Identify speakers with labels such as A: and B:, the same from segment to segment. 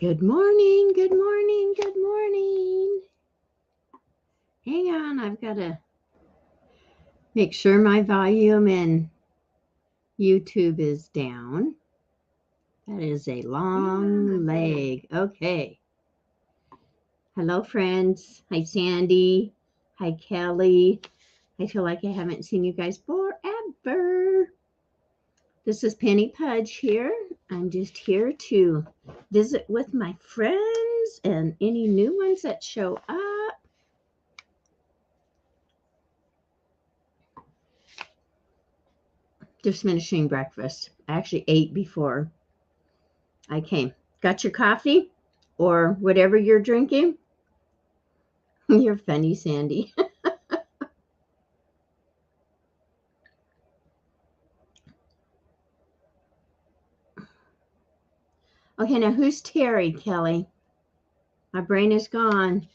A: Good morning, good morning, good morning. Hang on, I've got to make sure my volume in YouTube is down. That is a long leg. Okay. Hello, friends. Hi, Sandy. Hi, Kelly. I feel like I haven't seen you guys forever. This is Penny Pudge here. I'm just here to visit with my friends and any new ones that show up. Just finishing breakfast. I actually ate before I came. Got your coffee or whatever you're drinking? You're funny, Sandy. Okay, now who's Terry, Kelly? My brain is gone.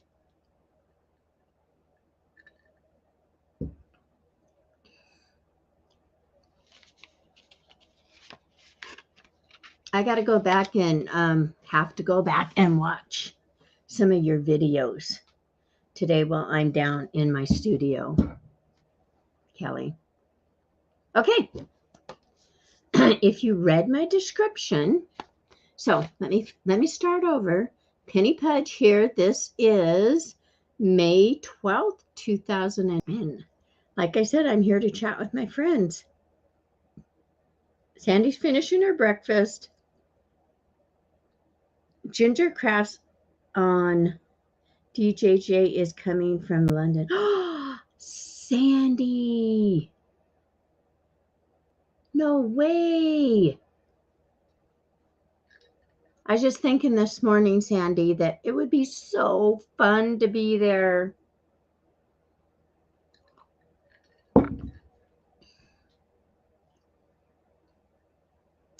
A: I got to go back and have to go back and watch some of your videos today while I'm down in my studio, Kelly. Okay. If you read my description, so let me start over. Penny Pudge here. This is May 12th, 2010. Like I said, I'm here to chat with my friends. Sandy's finishing her breakfast. Ginger Crafts on DJJ is coming from London. Sandy! No way! I was just thinking this morning, Sandy, that it would be so fun to be there.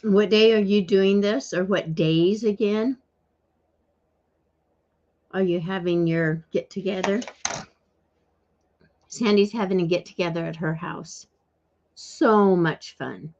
A: What day are you doing this, or what days again? Are you having your get together? Sandy's having a get together at her house. So much fun.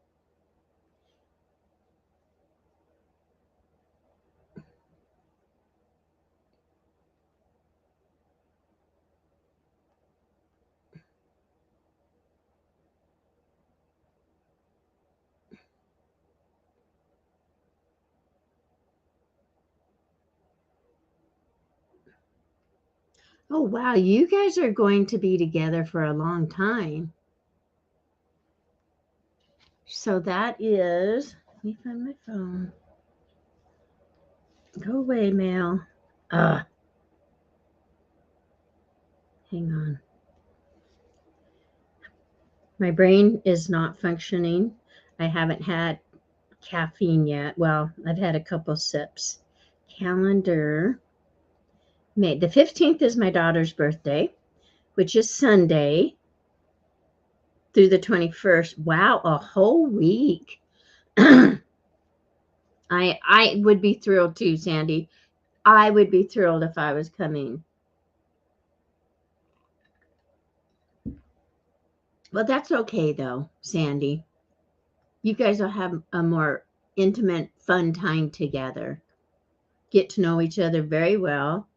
A: Oh, wow. You guys are going to be together for a long time. So that is, let me find my phone. Go away, mail. Hang on. My brain is not functioning. I haven't had caffeine yet. Well, I've had a couple sips. Calendar. May the 15th is my daughter's birthday, which is Sunday through the 21st. Wow, a whole week. I would be thrilled too, Sandy. I would be thrilled if I was coming. Well, that's okay though, Sandy. You guys will have a more intimate, fun time together. Get to know each other very well.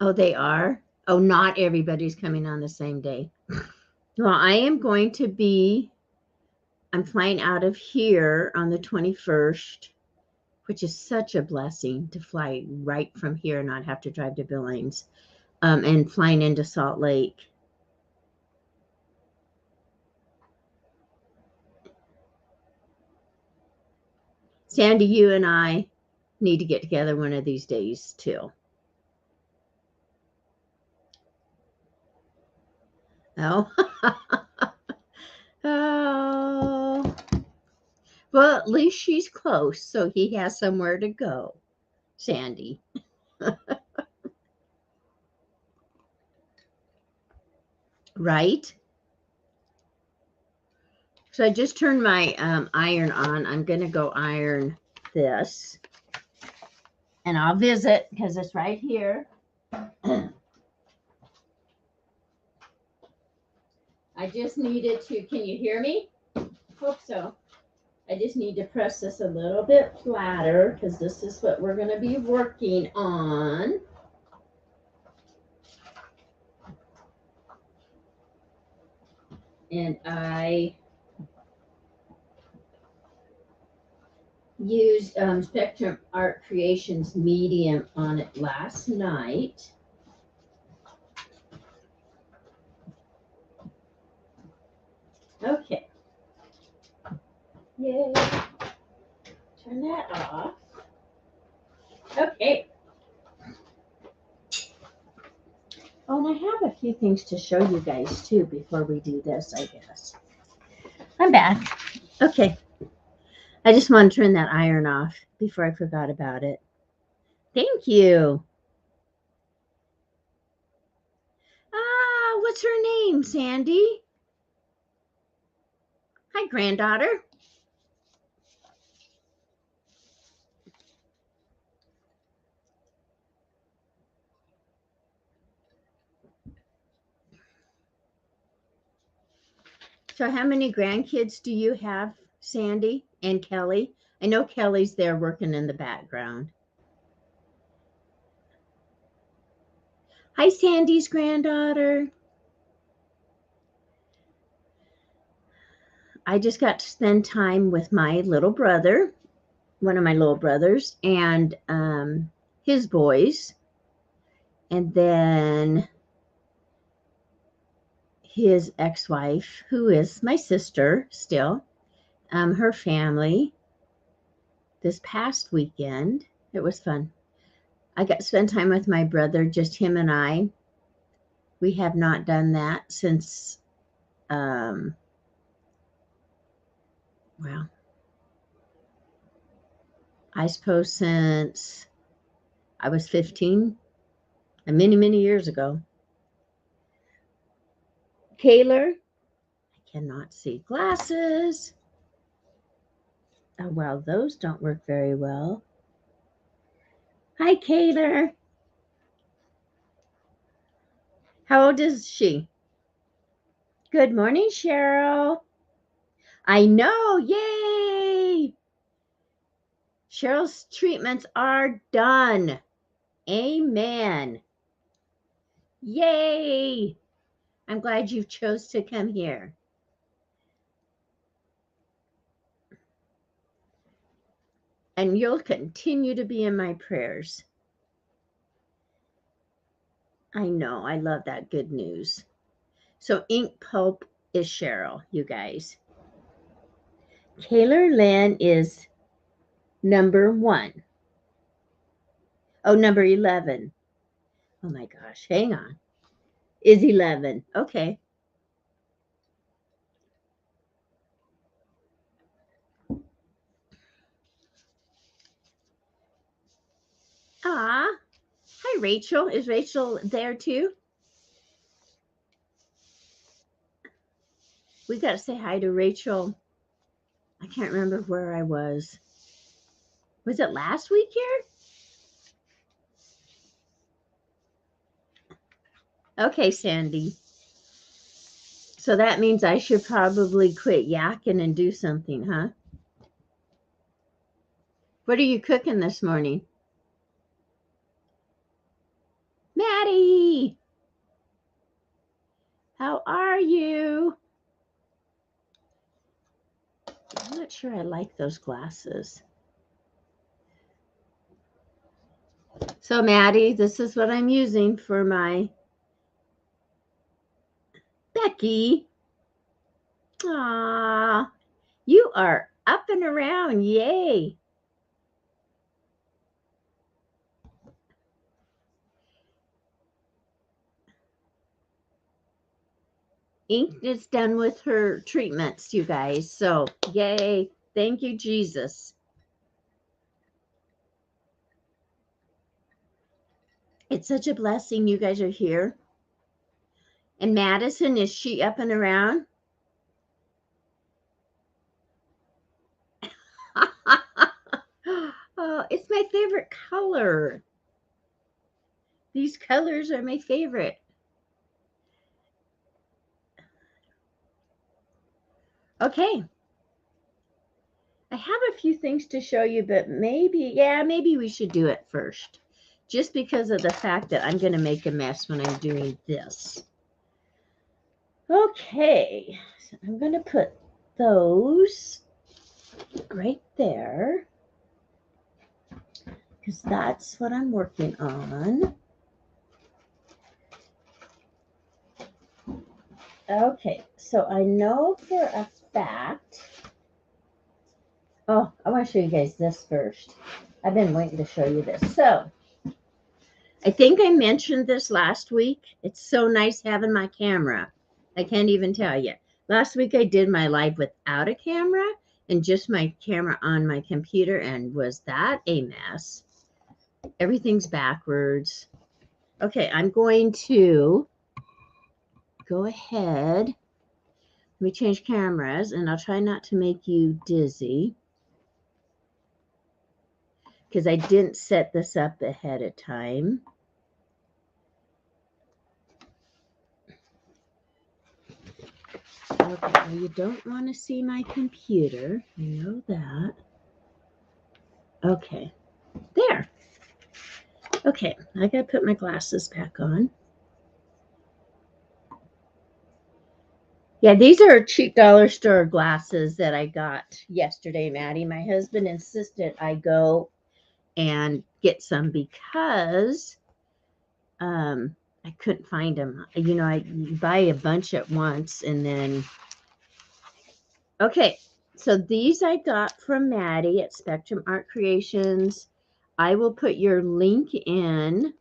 A: Oh, they are? Oh, not everybody's coming on the same day. Well, I am going to be, I'm flying out of here on the 21st, which is such a blessing to fly right from here and not have to drive to Billings, and flying into Salt Lake. Sandy, you and I need to get together one of these days too. Oh. Oh. Well, at least she's close, so he has somewhere to go, Sandy. Right? So I just turned my iron on. I'm going to go iron this. And I'll visit because it's right here. I just needed to, can you hear me? Hope so. I just need to press this a little bit flatter because this is what we're going to be working on. And I used Spectrum Art Creations medium on it last night. Okay. Yay. Turn that off. Okay. Oh, and I have a few things to show you guys too before we do this, I guess. I'm back. Okay. I just want to turn that iron off before I forgot about it. Thank you. Ah, what's her name, Sandy? Hi, granddaughter. So how many grandkids do you have, Sandy and Kelly? I know Kelly's there working in the background. Hi, Sandy's granddaughter. I just got to spend time with my little brother, one of my little brothers, and his boys. And then his ex-wife, who is my sister still, her family this past weekend. It was fun. I got to spend time with my brother, just him and I. We have not done that since, wow, I suppose since I was 15, and many, many years ago. Kaylor, I cannot see glasses. Oh, well, those don't work very well. Hi, Kaylor. How old is she? Good morning, Cheryl. I know, yay! Cheryl's treatments are done. Amen. Yay! I'm glad you chose to come here. And you'll continue to be in my prayers. I know, I love that good news. So Ink Pope is Cheryl, you guys. Kaylor Lynn is number 1. Oh, number 11. Oh my gosh, hang on. Is 11. Okay. Ah, hi, Rachel. Is Rachel there too? We got to say hi to Rachel. I can't remember where I was. Was it last week here? Okay, Sandy. So that means I should probably quit yakking and do something, huh? What are you cooking this morning? Maddie! How are you? I'm not sure I like those glasses. So, Maddie, this is what I'm using for my Becky. Aw, you are up and around. Yay. Ink is done with her treatments, you guys. So, yay. Thank you, Jesus. It's such a blessing you guys are here. And Madison, is she up and around? Oh, it's my favorite color. These colors are my favorite. Okay. I have a few things to show you, but maybe we should do it first. Just because of the fact that I'm going to make a mess when I'm doing this. Okay, so I'm going to put those right there because that's what I'm working on. Okay, so I know for a fact. Oh, I want to show you guys this first. I've been waiting to show you this. So, I think I mentioned this last week. It's so nice having my camera. I can't even tell you. Last week I did my live without a camera and just my camera on my computer, and was that a mess? Everything's backwards. Okay, I'm going to go ahead. Let me change cameras, and I'll try not to make you dizzy because I didn't set this up ahead of time. Okay, well, you don't want to see my computer. I know that. Okay, there. Okay, I got to put my glasses back on. Yeah, these are cheap dollar store glasses that I got yesterday, Maddie. My husband insisted I go and get some because I couldn't find them. You know, I buy a bunch at once and then. Okay, so these I got from Maddie at Spectrum Art Creations. I will put your link in.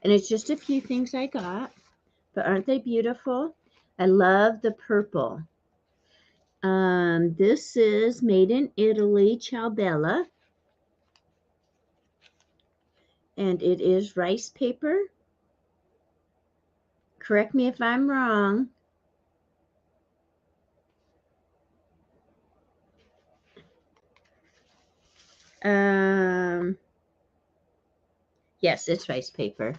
A: And it's just a few things I got. But aren't they beautiful? I love the purple. This is made in Italy, Ciao Bella. And it is rice paper. Correct me if I'm wrong. Yes, it's rice paper.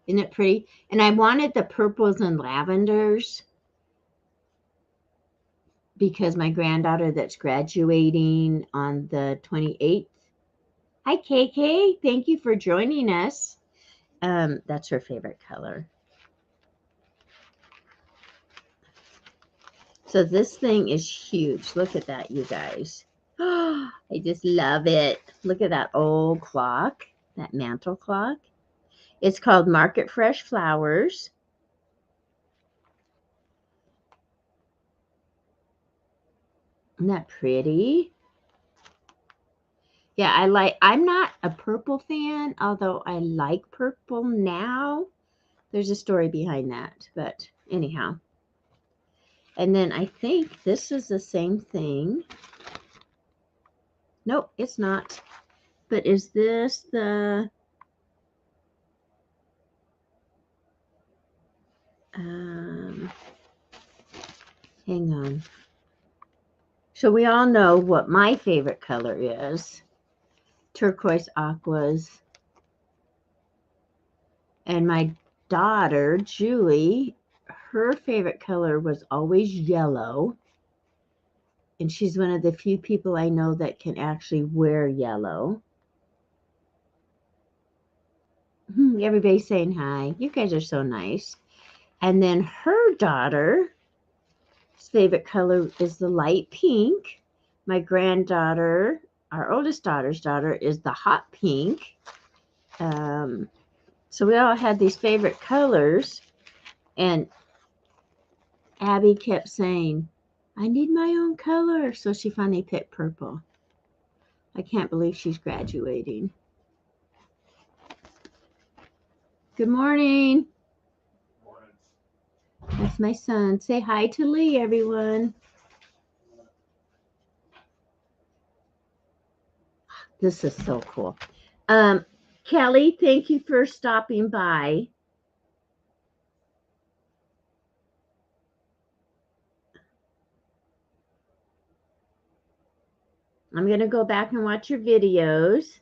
A: Isn't it pretty? And I wanted the purples and lavenders because my granddaughter that's graduating on the 28th. Hi, KK. Thank you for joining us. That's her favorite color. So this thing is huge. Look at that, you guys. Oh, I just love it. Look at that old clock, that mantle clock. It's called Market Fresh Flowers. Isn't that pretty? Yeah, I'm not a purple fan, although I like purple now. There's a story behind that, but anyhow. And then I think this is the same thing. Nope, it's not. But is this the... hang on. So we all know what my favorite color is. Turquoise aquas. And my daughter, Julie, her favorite color was always yellow. And she's one of the few people I know that can actually wear yellow. Everybody's saying hi. You guys are so nice. And then her daughter's favorite color is the light pink. My granddaughter, our oldest daughter's daughter, is the hot pink. So we all had these favorite colors. And Abby kept saying, I need my own color. So she finally picked purple. I can't believe she's graduating. Good morning. That's my son. Say hi to Lee, everyone. This is so cool. Kelly, thank you for stopping by. I'm going to go back and watch your videos.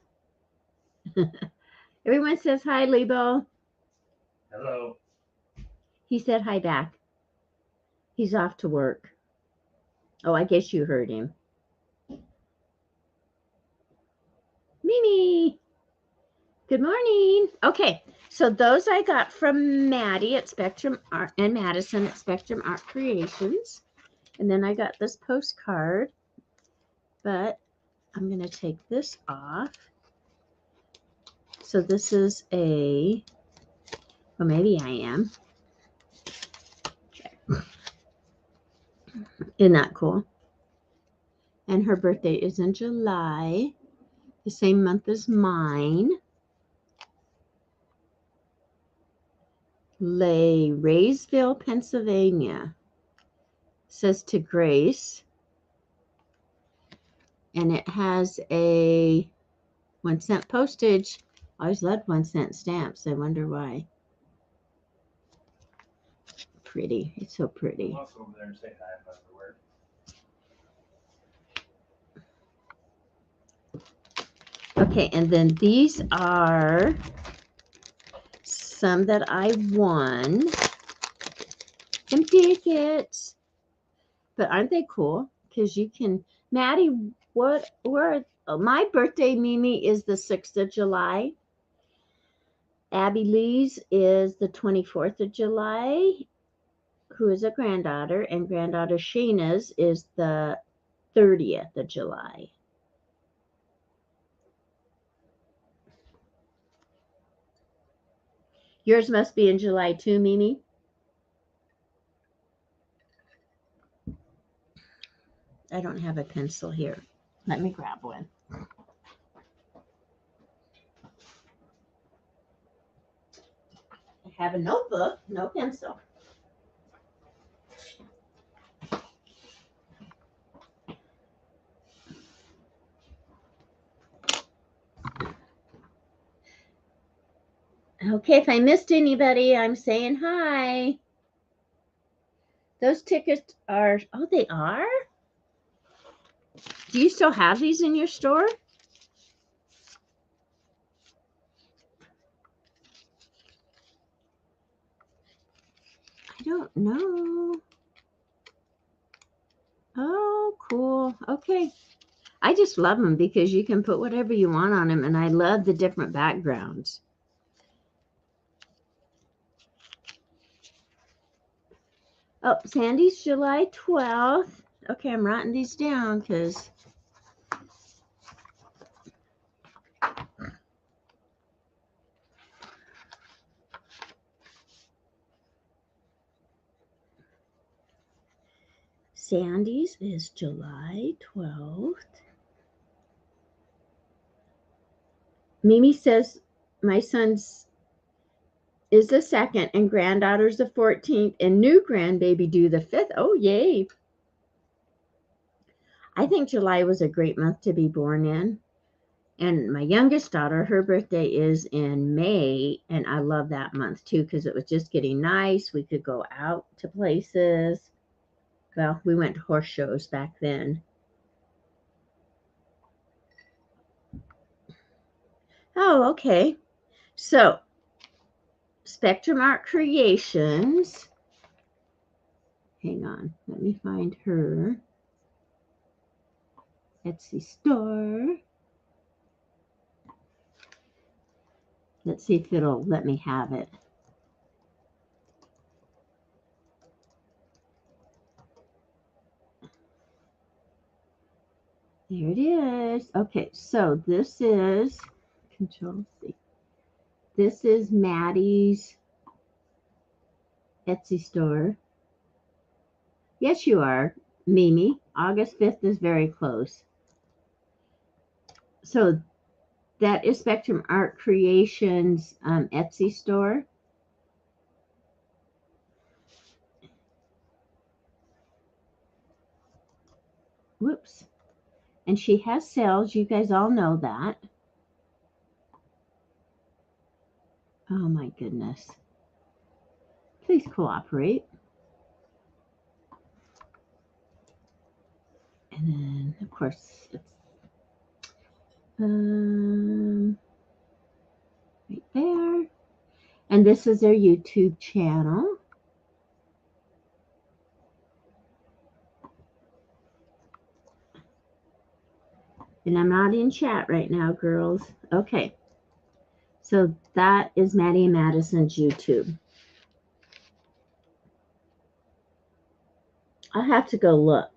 A: Everyone says hi, Lebo.
B: Hello.
A: He said hi back. He's off to work. Oh, I guess you heard him. Mimi. Good morning. Okay, so those I got from Maddie at Spectrum Art and Madison at Spectrum Art Creations. And then I got this postcard, but I'm going to take this off. So this is a, well, maybe I am. Okay. Isn't that cool? And her birthday is in July, the same month as mine. Raysville, Pennsylvania. Says to Grace. And it has a 1-cent postage. I always loved 1-cent stamps. I wonder why. Pretty. It's so pretty.
B: I'll go over there and say hi about the work.
A: Okay, and then these are some that I won. Some tickets. But aren't they cool? Because you can, Maddie, my birthday, Mimi, is the 6th of July. Abby Lee's is the 24th of July, who is a granddaughter, and granddaughter Shayna's is the 30th of July. Yours must be in July too, Mimi. I don't have a pencil here. Let me grab one. I have a notebook, no pencil. Okay, if I missed anybody, I'm saying hi. Those tickets are, oh, they are? Do you still have these in your store? I don't know. Oh, cool. Okay. I just love them because you can put whatever you want on them, and I love the different backgrounds. Oh, Sandy's July 12th. Okay, I'm writing these down because Sandy's is July 12th. Mimi says my son's is the 2nd and granddaughter's the 14th and new grandbaby due the 5th. Oh, yay. I think July was a great month to be born in. And my youngest daughter, her birthday is in May, and I love that month too because it was just getting nice. We could go out to places. Well, we went to horse shows back then. Oh, okay. So, Spectrum Art Creations. Hang on. Let me find her Etsy store. Let's see if it'll let me have it. There it is. Okay, so this is Control C. This is Maddie's Etsy store. Yes, you are, Mimi. August 5th is very close. So that is Spectrum Art Creations Etsy store. Whoops. And she has sales. You guys all know that. Oh my goodness. Please cooperate. And then, of course, it's right there. And this is their YouTube channel. And I'm not in chat right now, girls. Okay. So that is Maddie and Madison's YouTube. I'll have to go look.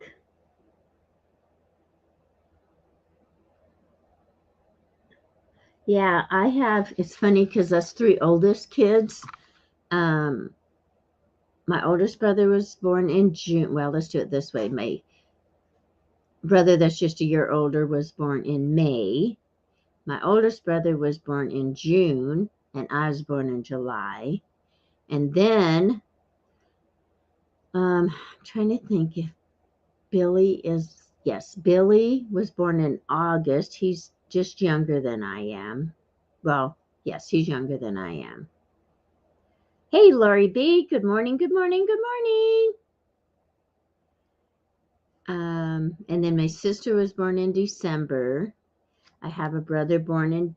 A: Yeah, I have. It's funny because us three oldest kids, my oldest brother was born in June. Well, let's do it this way. My brother that's just a year older was born in May. My oldest brother was born in June, and I was born in July. And then I'm trying to think if Billy is, yes, Billy was born in August. He's just younger than I am. Well, yes, he's younger than I am. Hey, Lori B. Good morning, good morning, good morning. And then my sister was born in December. I have a brother born in,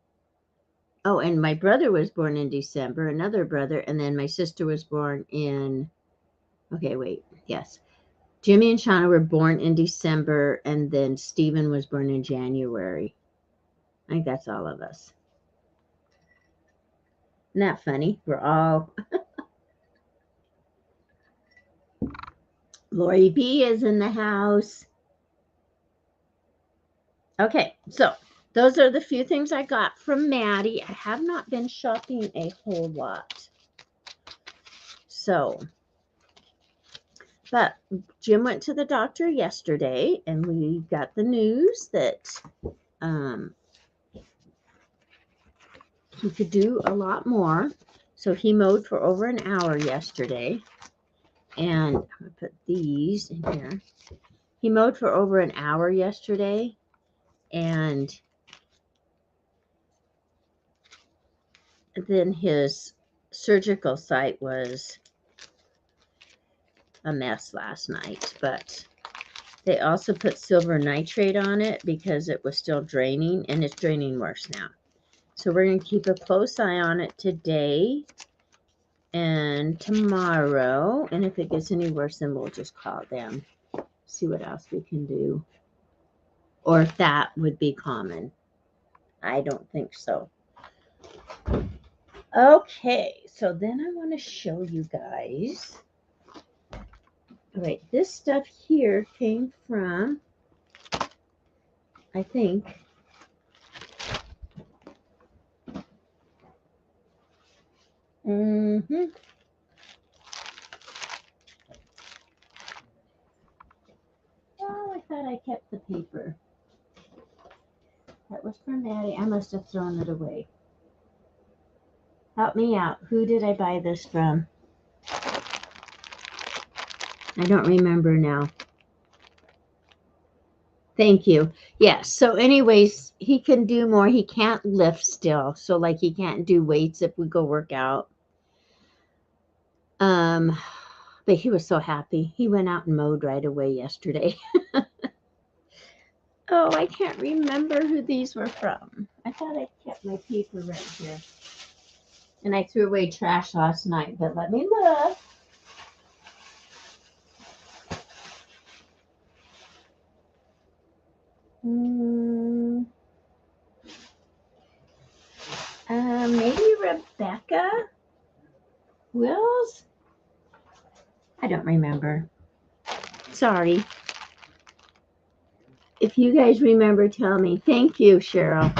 A: oh, and my brother was born in December, another brother, and then my sister was born in, okay, wait, yes. Jimmy and Shauna were born in December, and then Stephen was born in January. I think that's all of us. Isn't that funny? We're all. Lori B is in the house. Okay, so those are the few things I got from Maddie. I have not been shopping a whole lot. So, but Jim went to the doctor yesterday, and we got the news that he could do a lot more. So he mowed for over an hour yesterday. And I'm going to put these in here. He mowed for over an hour yesterday. And then his surgical site was a mess last night. But they also put silver nitrate on it because it was still draining. And it's draining worse now. So we're going to keep a close eye on it today and tomorrow. And if it gets any worse, then we'll just call them. See what else we can do. Or if that would be common. I don't think so. Okay, so then I want to show you guys. All right, this stuff here came from, I think, Oh, I thought I kept the paper. That was from Maddie. I must have thrown it away. Help me out. Who did I buy this from? I don't remember now. Thank you. Yes. So anyways, he can do more. He can't lift still. So like he can't do weights if we go work out. But he was so happy. He went out and mowed right away yesterday. Oh, I can't remember who these were from. I thought I kept my paper right here. And I threw away trash last night, but let me look. Maybe Rebecca Wills? I don't remember. Sorry. If you guys remember, tell me. Thank you, Cheryl.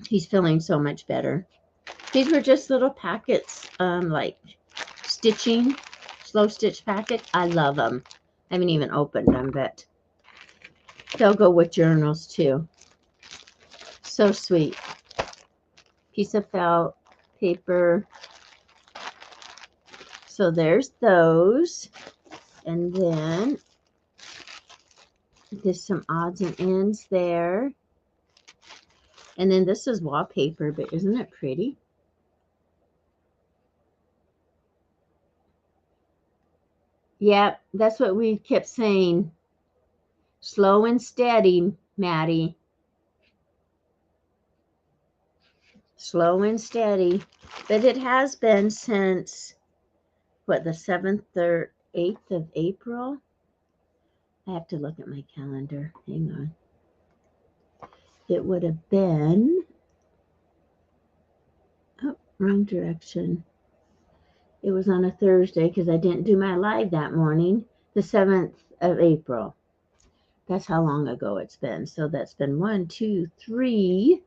A: He's feeling so much better. These were just little packets, like stitching, slow stitch packet. I love them. I haven't even opened them, but they'll go with journals too. So sweet. Piece of felt, paper. So there's those. And then there's some odds and ends there. And then this is wallpaper, but isn't it pretty? Yep, that's what we kept saying. Slow and steady, Maddie. Slow and steady. But it has been since, what, the 7th or 8th of April? I have to look at my calendar. Hang on. it would have been, oh, wrong direction. It was on a Thursday because I didn't do my live that morning, the 7th of April. That's how long ago it's been. So that's been 1, 2, 3,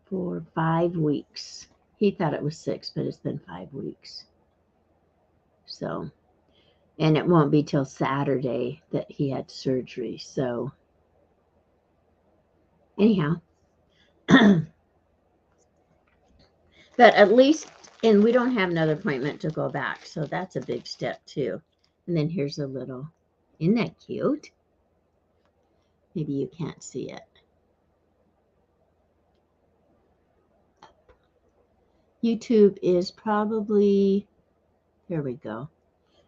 A: 4, 5 weeks. He thought it was 6, but it's been 5 weeks. So, and it won't be till Saturday that he had surgery. So, anyhow, but at least, and we don't have another appointment to go back. So that's a big step too. And then here's a little, isn't that cute? Maybe you can't see it. YouTube is probably, there we go.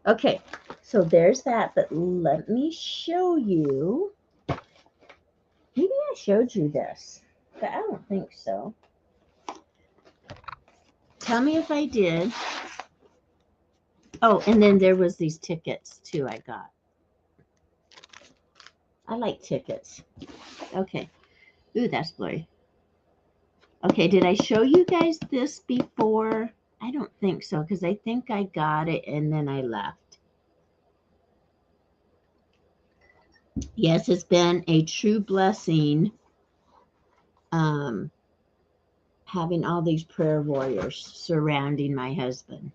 A: Okay, so there's that, but let me show you. Maybe I showed you this, but I don't think so. Tell me if I did. Oh, and then there was these tickets too I got. I like tickets. Okay. Ooh, that's blurry. Okay, did I show you guys this before? I don't think so, because I think I got it and then I left. Yes, it's been a true blessing having all these prayer warriors surrounding my husband.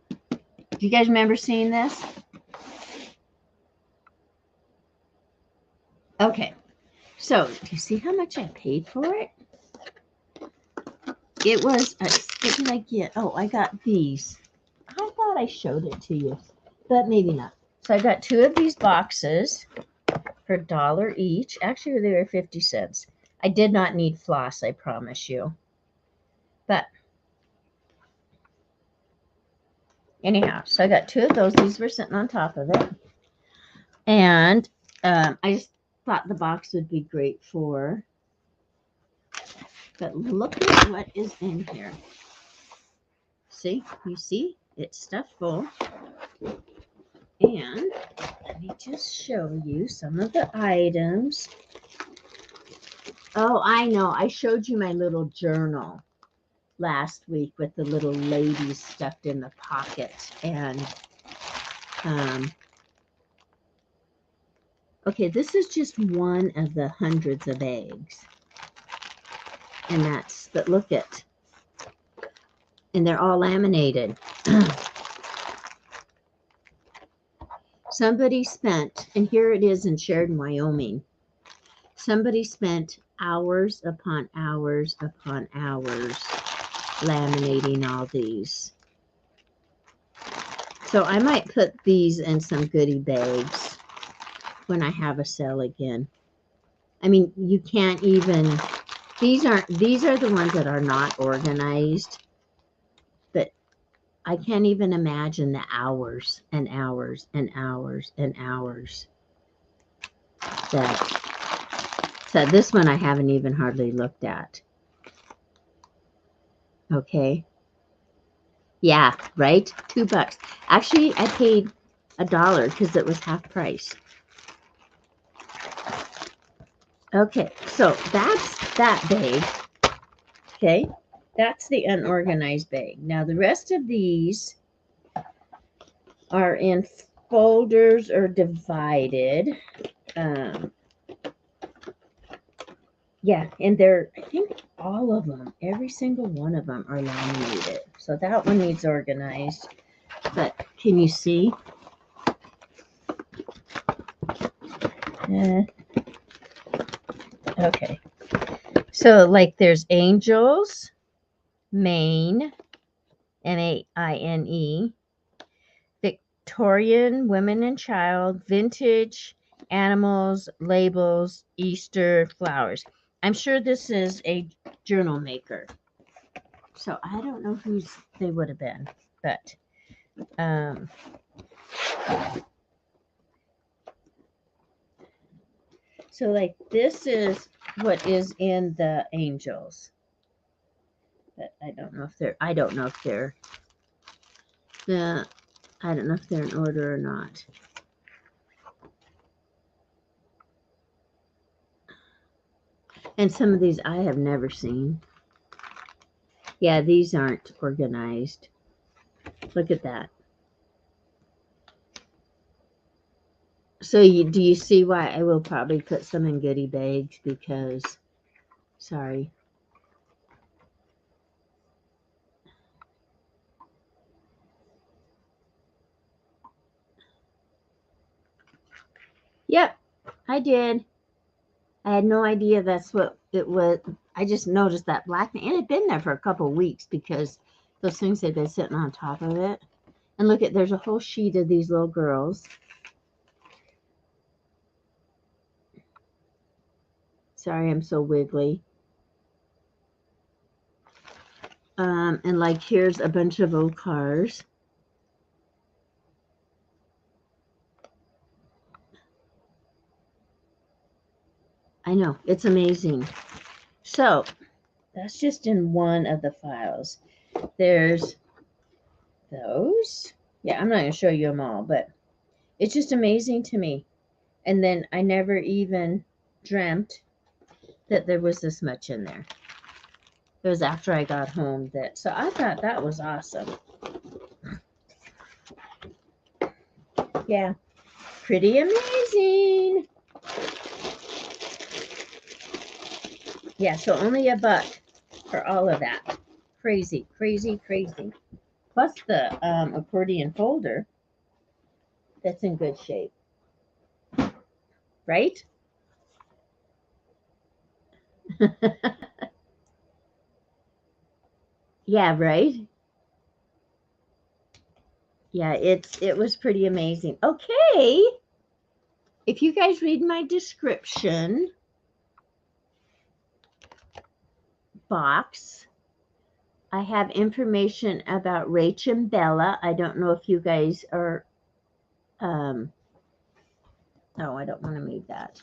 A: Do you guys remember seeing this? Okay, so do you see how much I paid for it? It was, what did I get? Oh, I got these. I thought I showed it to you, but maybe not. So I got 2 of these boxes for $1 each. Actually, they were 50 cents. I did not need floss, I promise you. But anyhow, so I got 2 of those. These were sitting on top of it. And I just thought the box would be great for. But look at what is in here. See? You see? It's stuffed full. And let me just show you some of the items. Oh, I know. I showed you my little journal last week with the little ladies stuffed in the pocket. And, okay, this is just one of the hundreds of eggs. And that's, but look at, and they're all laminated. Somebody spent, and here it is in Sheridan, Wyoming. Somebody spent hours upon hours upon hours laminating all these. So I might put these in some goodie bags when I have a sale again. I mean, you can't even, these are the ones that are not organized, but I can't even imagine the hours and hours and hours and hours that. So this one I haven't even hardly looked at. Okay. Yeah, right? $2. Actually, I paid $1 because it was half price. Okay, so that's that bag. Okay, that's the unorganized bag. Now the rest of these are in folders or divided. Yeah, and they're, I think all of them, every single one of them are laminated. So that one needs organized. But can you see? Okay. So like there's Angels, Maine, Maine, Victorian, Women and Child, Vintage, Animals, Labels, Easter, Flowers. I'm sure this is a journal maker. So I don't know whose they would have been, but so like this is what is in the Angels. But I don't know if they're I don't know if they're in order or not. And some of these I have never seen. Yeah, these aren't organized. Look at that. So do you see why I will probably put some in goodie bags? Because, sorry. Yep, I did. I had no idea that's what it was. I just noticed that black, and it had been there for a couple of weeks because those things had been sitting on top of it. And look at, there's a whole sheet of these little girls. Sorry, I'm so wiggly. And like, here's a bunch of old cars. I know, it's amazing. So that's just in one of the files. There's those. Yeah, I'm not going to show you them all, but it's just amazing to me. And then I never even dreamt that there was this much in there. It was after I got home that, so I thought that was awesome. Yeah, pretty amazing. Yeah, so only $1 for all of that. Crazy, crazy, crazy. Plus the accordion folder that's in good shape. Right? Yeah, right? Yeah, it was pretty amazing. Okay. If you guys read my description box, I have information about Rach and Bella. I don't know if you guys are, no, I don't want to move that.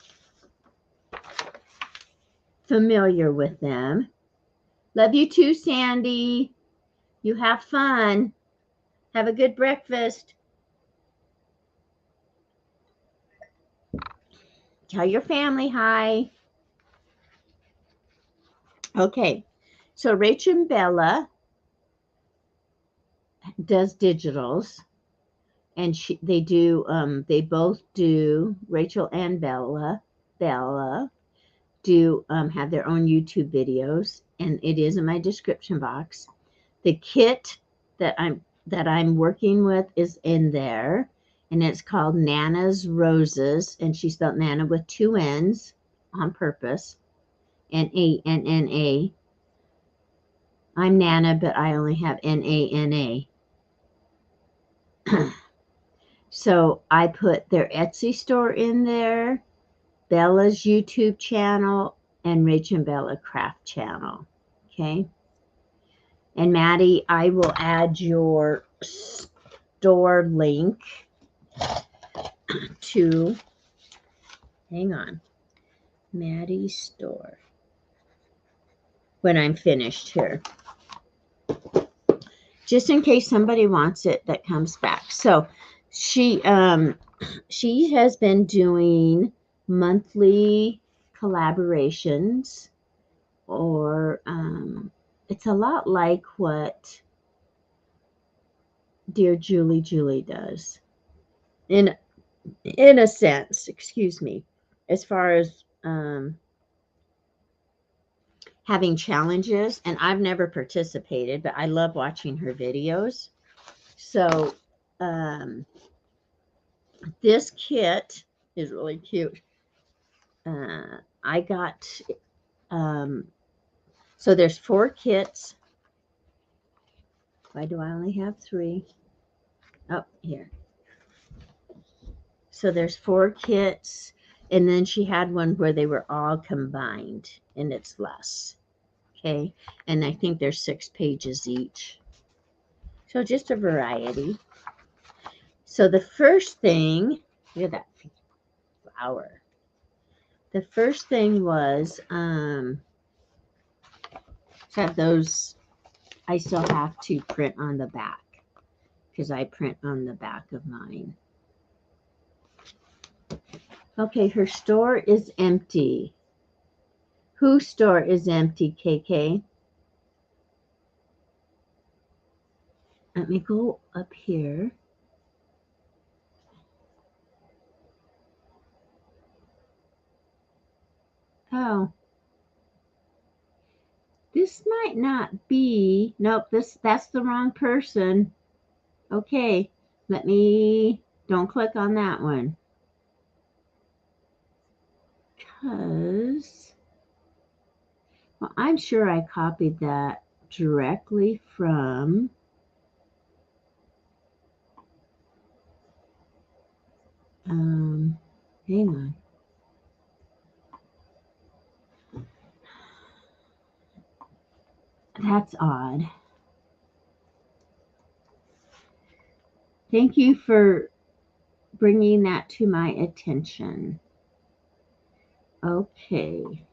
A: Familiar with them. Love you too, Sandy. You have fun. Have a good breakfast. Tell your family hi. Okay, so Rach and Bella does digitals, and they both do, Rachel and Bella do have their own YouTube videos, and it is in my description box. The kit that I'm working with is in there, and it's called Nana's Roses, and she spelled Nana with 2 N's on purpose, N-A-N-N-A. I'm Nana, but I only have N-A-N-A. So I put their Etsy store in there, Bella's YouTube channel, and Rach and Bella Craft channel. Okay. And Maddie, I will add your store link to, hang on, Maddie's store when I'm finished here. Just in case somebody wants it that comes back. So she has been doing monthly collaborations, or it's a lot like what Dear Julie does, in a sense, excuse me, as far as having challenges. And I've never participated, but I love watching her videos. So this kit is really cute. I got so there's 4 kits. Why do I only have 3? Oh, here. So there's 4 kits, and then she had one where they were all combined, and it's less. Okay, and I think there's 6 pages each. So just a variety. So the first thing, look at that flower. The first thing was have those, I still have to print on the back. because I print on the back of mine. Okay, her store is empty. Whose store is empty, KK? Let me go up here. Oh. This might not be, nope, that's the wrong person. Okay, don't click on that one. Because, well, I'm sure I copied that directly from, hang on. That's odd. Thank you for bringing that to my attention. Okay.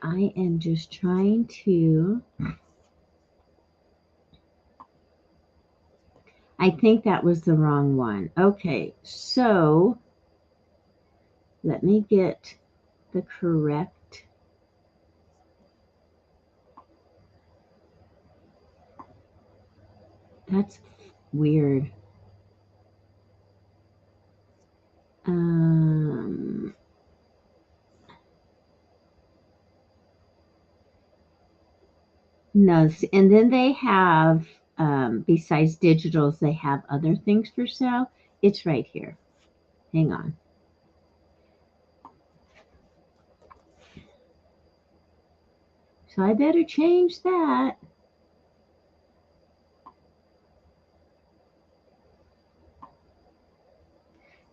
A: I am just trying to, I think that was the wrong one. Okay, so let me get the correct. That's weird. No, and then they have, besides digitals, they have other things for sale. It's right here. Hang on. So I better change that.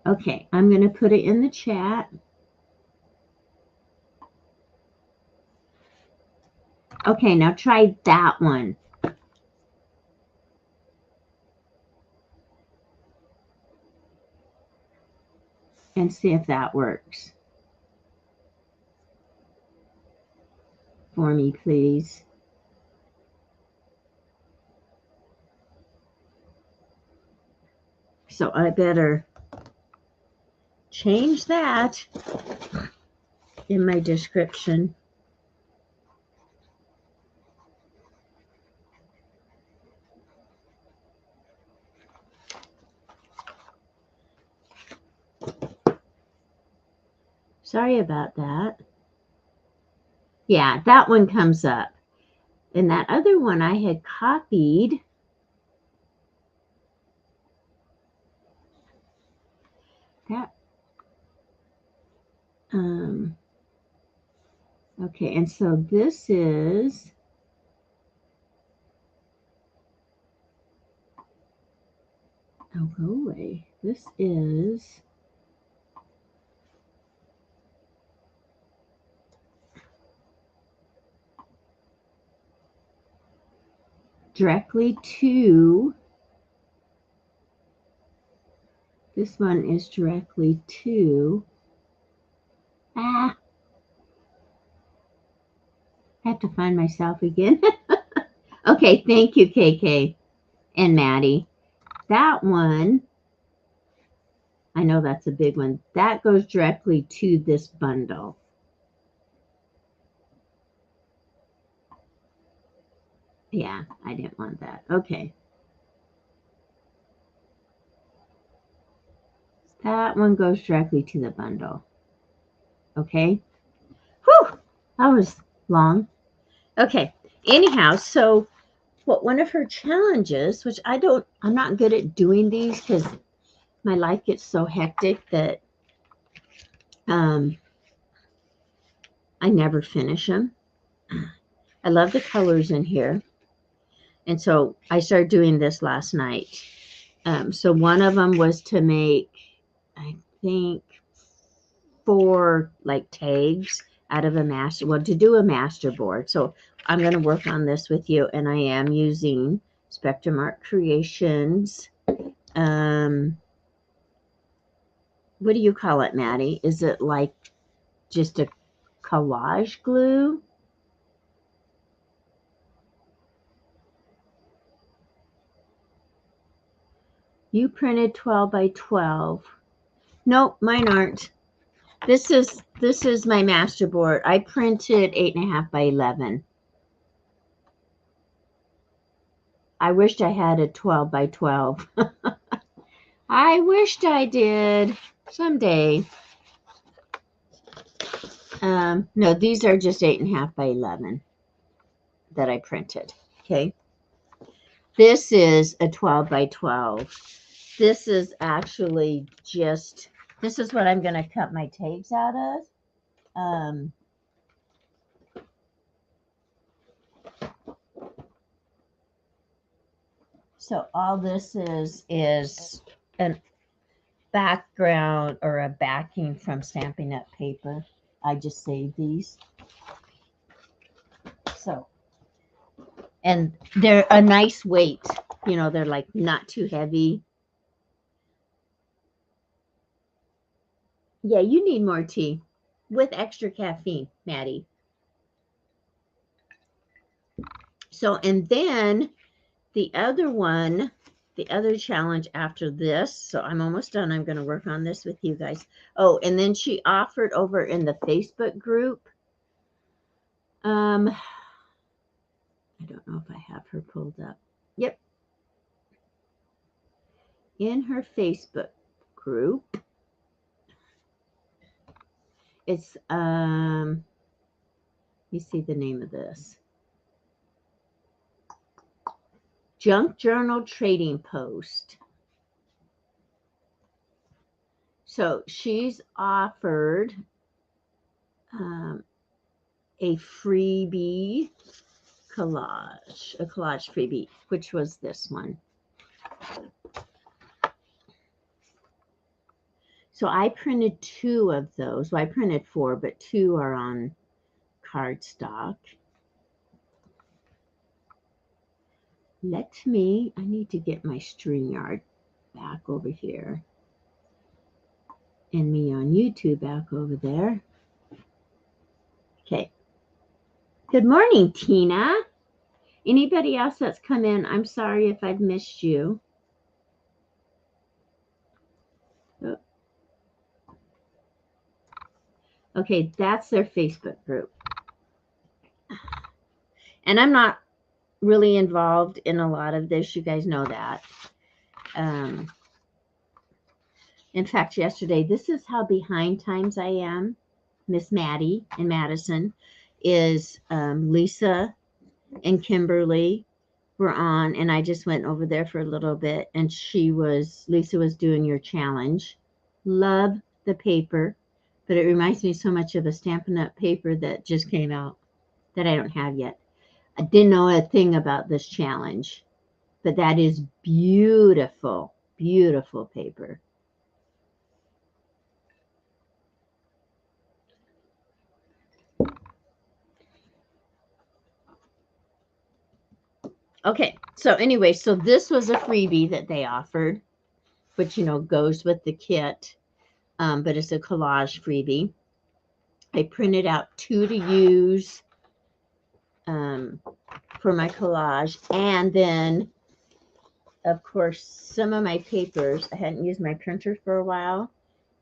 A: Okay, I'm going to put it in the chat. Okay, now try that one. And see if that works. For me, please. So I better change that in my description. Sorry about that. Yeah, that one comes up. And that other one I had copied. That, okay, and so this is, oh, go away. This is, directly to, this one is directly to, I have to find myself again. Okay, thank you, KK and Maddie. That one, I know that's a big one. That goes directly to this bundle. Yeah, I didn't want that. Okay. That one goes directly to the bundle. Okay. Whew, that was long. Okay. Anyhow, so one of her challenges, which I'm not good at doing these because my life gets so hectic that I never finish them. I love the colors in here. And so I started doing this last night. So one of them was to make, I think, 4 like tags out of a master, well, to do a master board. So I'm going to work on this with you, and I am using Spectrum Art Creations what do you call it, Maddie? Is it like just a collage glue? You printed 12 by 12. Nope, mine aren't. This is my masterboard. I printed 8.5 by 11. I wished I had a 12 by 12. I wished I did someday. No, these are just 8.5 by 11 that I printed. Okay. This is a 12 by 12. This is actually just, this is what I'm going to cut my tapes out of. So all this is an background or a backing from Stampin' Up! Paper. I just saved these. So, and they're a nice weight. You know, they're like not too heavy. Yeah, you need more tea with extra caffeine, Maddie. So, and then the other one, the other challenge after this, so I'm almost done. I'm going to work on this with you guys. Oh, and then she offered over in the Facebook group. I don't know if I have her pulled up. Yep. In her Facebook group, it's, let me see the name of this. Junk Journal Trading Post. So she's offered a freebie collage, a collage freebie, which was this one. So I printed 2 of those. Well, I printed 4, but 2 are on cardstock. I need to get my StreamYard back over here. And me on YouTube back over there. Okay. Good morning, Tina. Anybody else that's come in, I'm sorry if I've missed you. Oh. Okay, that's their Facebook group. And I'm not really involved in a lot of this. You guys know that. In fact, yesterday, this is how behind times I am. Miss Maddie and Madison is Lisa and Kimberly were on, and I just went over there for a little bit, and Lisa was doing your challenge. Love the paper, but it reminds me so much of a Stampin' Up! Paper that just came out that I don't have yet. I didn't know a thing about this challenge, but that is beautiful, beautiful paper. Okay, so anyway, so this was a freebie that they offered, which, you know, goes with the kit, but it's a collage freebie. I printed out 2 to use for my collage, and then, of course, some of my papers. I hadn't used my printer for a while,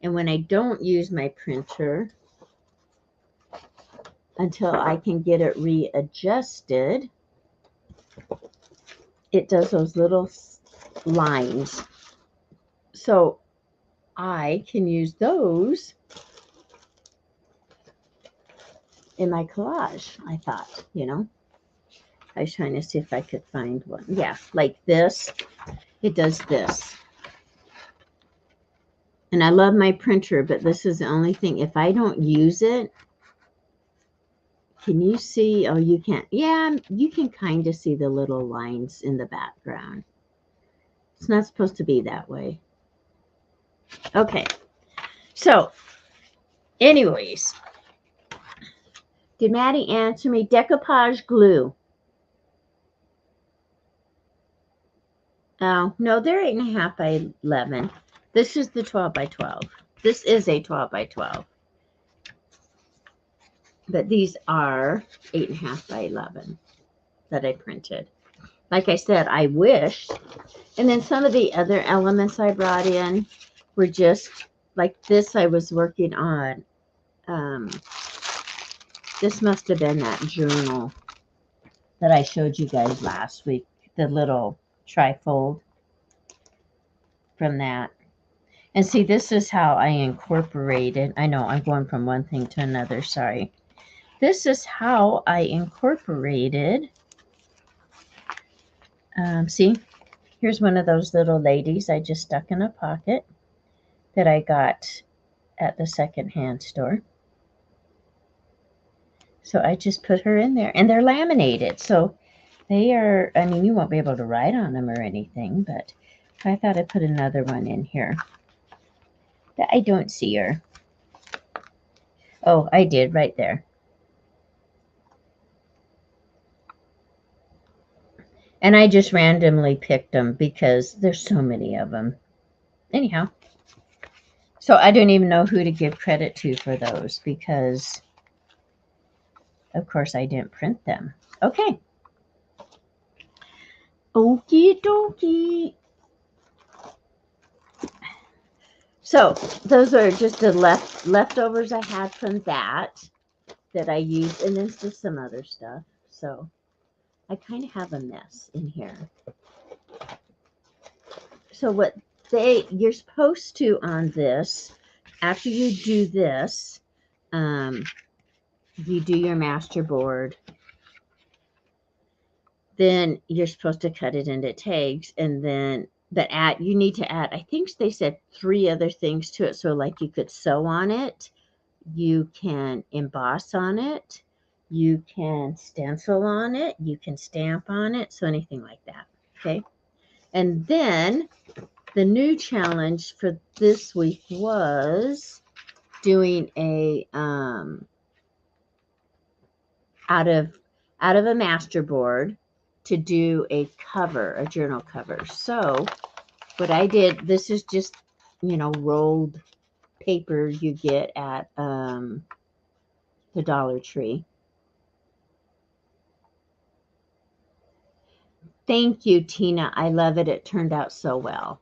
A: and when I don't use my printer until I can get it readjusted, it does those little lines. So I can use those in my collage, I thought, you know. I was trying to see if I could find one. Yeah, like this. It does this. And I love my printer, but this is the only thing. If I don't use it, can you see? Oh, you can't. Yeah, you can kind of see the little lines in the background. It's not supposed to be that way. Okay. So, anyways, did Maddie answer me? Decoupage glue. Oh, no, they're 8.5 by 11. This is the 12 by 12. This is a 12 by 12. But these are 8.5 by 11 that I printed. Like I said, I wish. And then some of the other elements I brought in were just like this I was working on. This must have been that journal that I showed you guys last week, the little trifold from that. And see, this is how I incorporated. I know I'm going from one thing to another, sorry. This is how I incorporated. See, here's one of those little ladies I just stuck in a pocket that I got at the secondhand store. So I just put her in there, and they're laminated. So they are, I mean, you won't be able to write on them or anything, but I thought I'd put another one in here. I don't see her. Oh, I did right there. And I just randomly picked them because there's so many of them. Anyhow, so I don't even know who to give credit to for those because, of course, I didn't print them. Okay. Okie dokie. So those are just the leftovers I had from that I used, and then just some other stuff. So I kind of have a mess in here. So what you're supposed to on this, after you do this, you do your master board. Then you're supposed to cut it into tags, and then you need to add, I think they said 3 other things to it. So like you could sew on it, you can emboss on it, you can stencil on it, you can stamp on it, so anything like that. Okay. And then the new challenge for this week was doing a out of a master board to do a cover, a journal cover. So what I did, this is just, rolled paper you get at the Dollar Tree. Thank you, Tina. I love it. It turned out so well.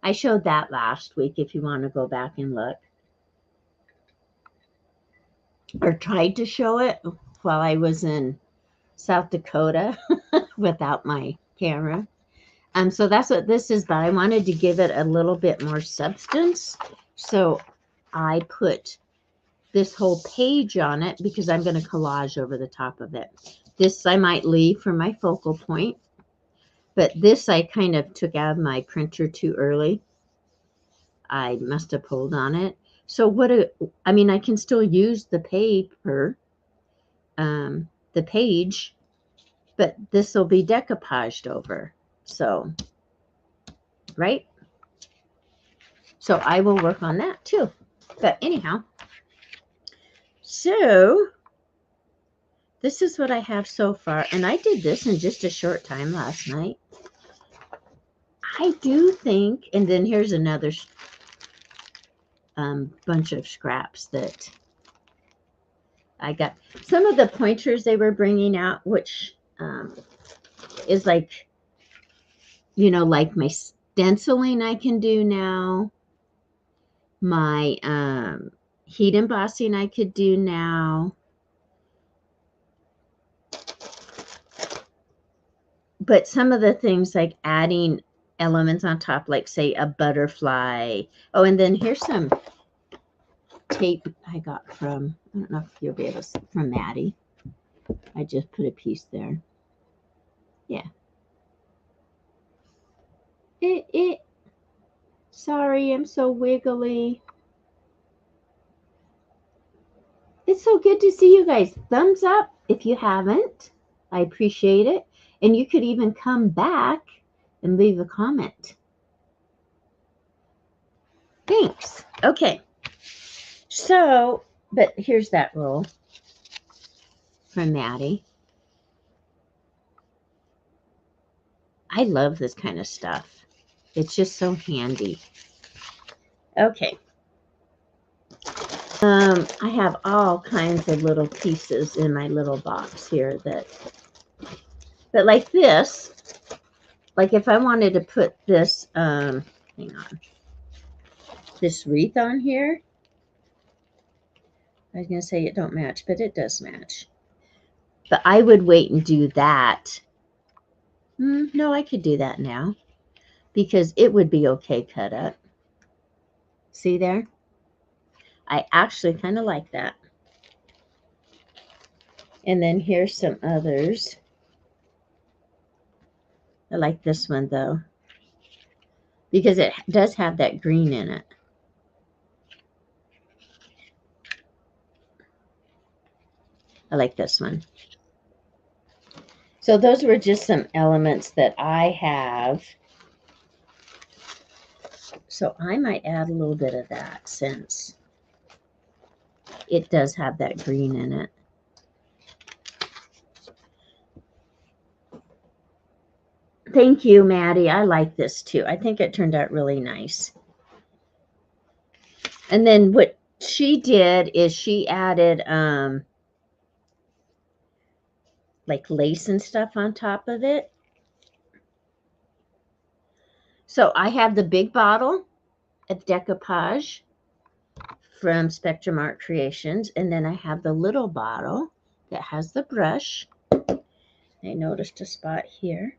A: I showed that last week if you want to go back and look. Or tried to show it while I was in South Dakota without my camera. So that's what this is, but I wanted to give it a little bit more substance. So I put this whole page on it because I'm going to collage over the top of it. This I might leave for my focal point, but this I kind of took out of my printer too early. I must have pulled on it. So I can still use the paper, the page, but this will be decoupaged over. So, right? So I will work on that too. But anyhow, so this is what I have so far. And I did this in just a short time last night. I do think, and then here's another bunch of scraps that I got. Some of the pointers they were bringing out, which is like, like my stenciling I can do now. My heat embossing I could do now. But some of the things like adding elements on top, like say a butterfly. Oh, and then here's some tape I got from, I don't know if you'll be able to see, from Maddie. I just put a piece there. Yeah. Sorry, I'm so wiggly. It's so good to see you guys. Thumbs up if you haven't. I appreciate it. And you could even come back and leave a comment. Thanks. Okay. So, but here's that roll from Maddie. I love this kind of stuff. It's just so handy. Okay. I have all kinds of little pieces in my little box here but like this, like if I wanted to put this, hang on, this wreath on here, I was going to say it don't match, but it does match. But I would wait and do that. No, I could do that now because it would be okay cut up. See there? I actually kind of like that. And then here's some others. I like this one though, because it does have that green in it. I like this one. So those were just some elements that I have. So I might add a little bit of that since it does have that green in it. Thank you, Maddie. I like this too. I think it turned out really nice. And then what she did is she added like lace and stuff on top of it. So I have the big bottle of decoupage from Spectrum Art Creations, and then I have the little bottle that has the brush. I noticed a spot here.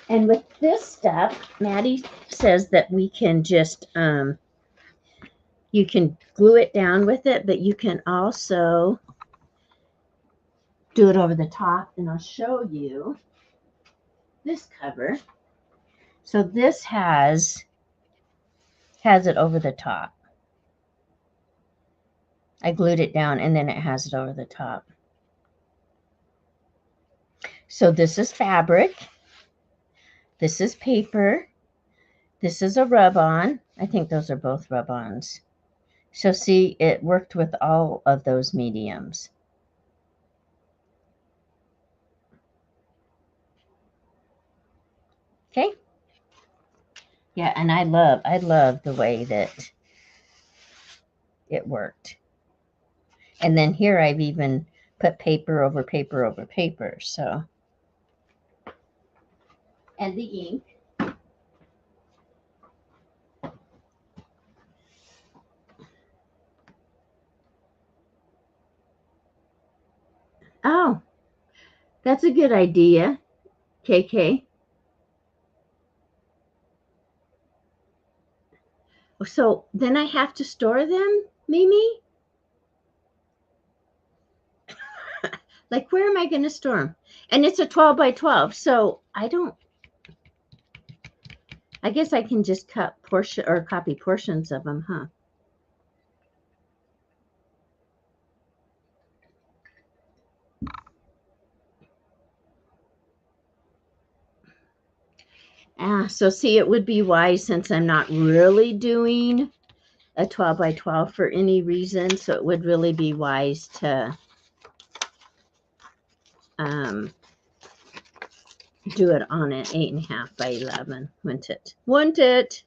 A: And with this stuff, Maddie says that we can just, you can glue it down with it, but you can also do it over the top. And I'll show you this cover. So this has it over the top. I glued it down and then it has it over the top. So this is fabric. This is paper. This is a rub-on. I think those are both rub-ons. So see, it worked with all of those mediums. Okay. Yeah, and I love the way that it worked. And then here I've even put paper over paper over paper, so. And the ink. Oh, that's a good idea, KK. So then I have to store them, Mimi? Like, where am I going to store them? And it's a 12 by 12, so I guess I can just cut portion or copy portions of them, huh? So see, it would be wise, since I'm not really doing a 12 by 12 for any reason, so it would really be wise to do it on an 8.5 by 11, wouldn't it? Wouldn't it?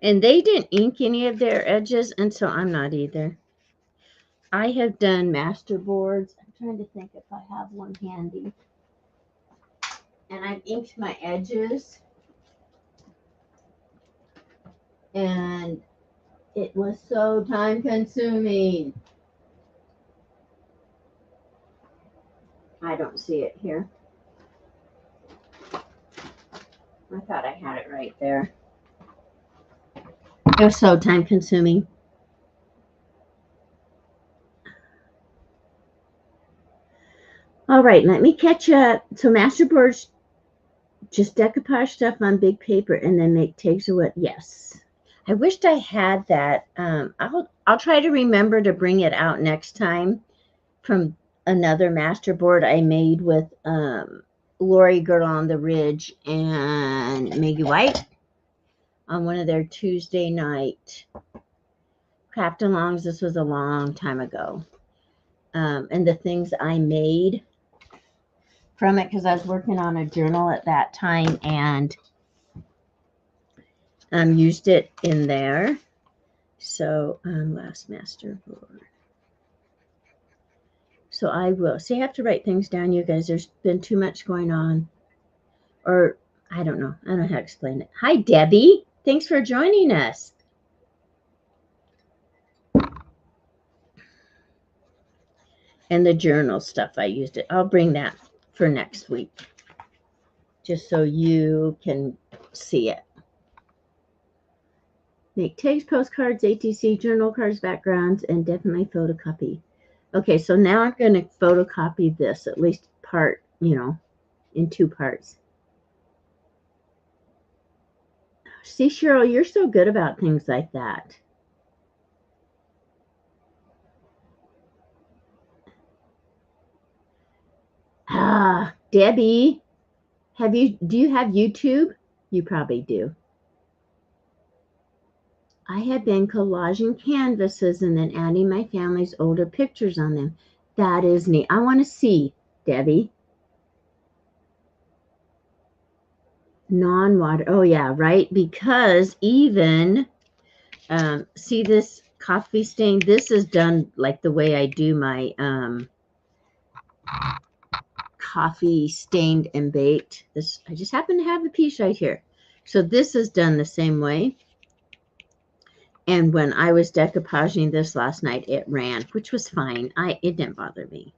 A: And they didn't ink any of their edges, and so I'm not either. I have done masterboards. I'm trying to think if I have one handy. And I've inked my edges. And it was so time consuming. I don't see it here. I thought I had it right there. It was so time consuming. All right, let me catch up. So masterboards, just decoupage stuff on big paper and then make tags of wood. Yes. I wished I had that. I'll try to remember to bring it out next time from another masterboard I made with Lori Girl on the Ridge and Maggie White on one of their Tuesday night craft alongs. This was a long time ago. And the things I made from it, because I was working on a journal at that time and used it in there. So last masterboard. So I will. See, I have to write things down, you guys. There's been too much going on. Or I don't know. I don't know how to explain it. Hi, Debbie. Thanks for joining us. And the journal stuff, I used it. I'll bring that for next week, just so you can see it. Make tags, postcards, ATC, journal cards, backgrounds, and definitely photocopy. Okay, so now I'm going to photocopy this, at least part, in 2 parts. See, Cheryl, you're so good about things like that. Debbie, do you have YouTube? You probably do. I had been collaging canvases and then adding my family's older pictures on them. That is neat. I want to see, Debbie. Non-water. Oh, yeah, right? Because even, see this coffee stain? This is done like the way I do my coffee stained and baked. This, I just happen to have a piece right here. So this is done the same way. And when I was decoupaging this last night, it ran, which was fine. It didn't bother me.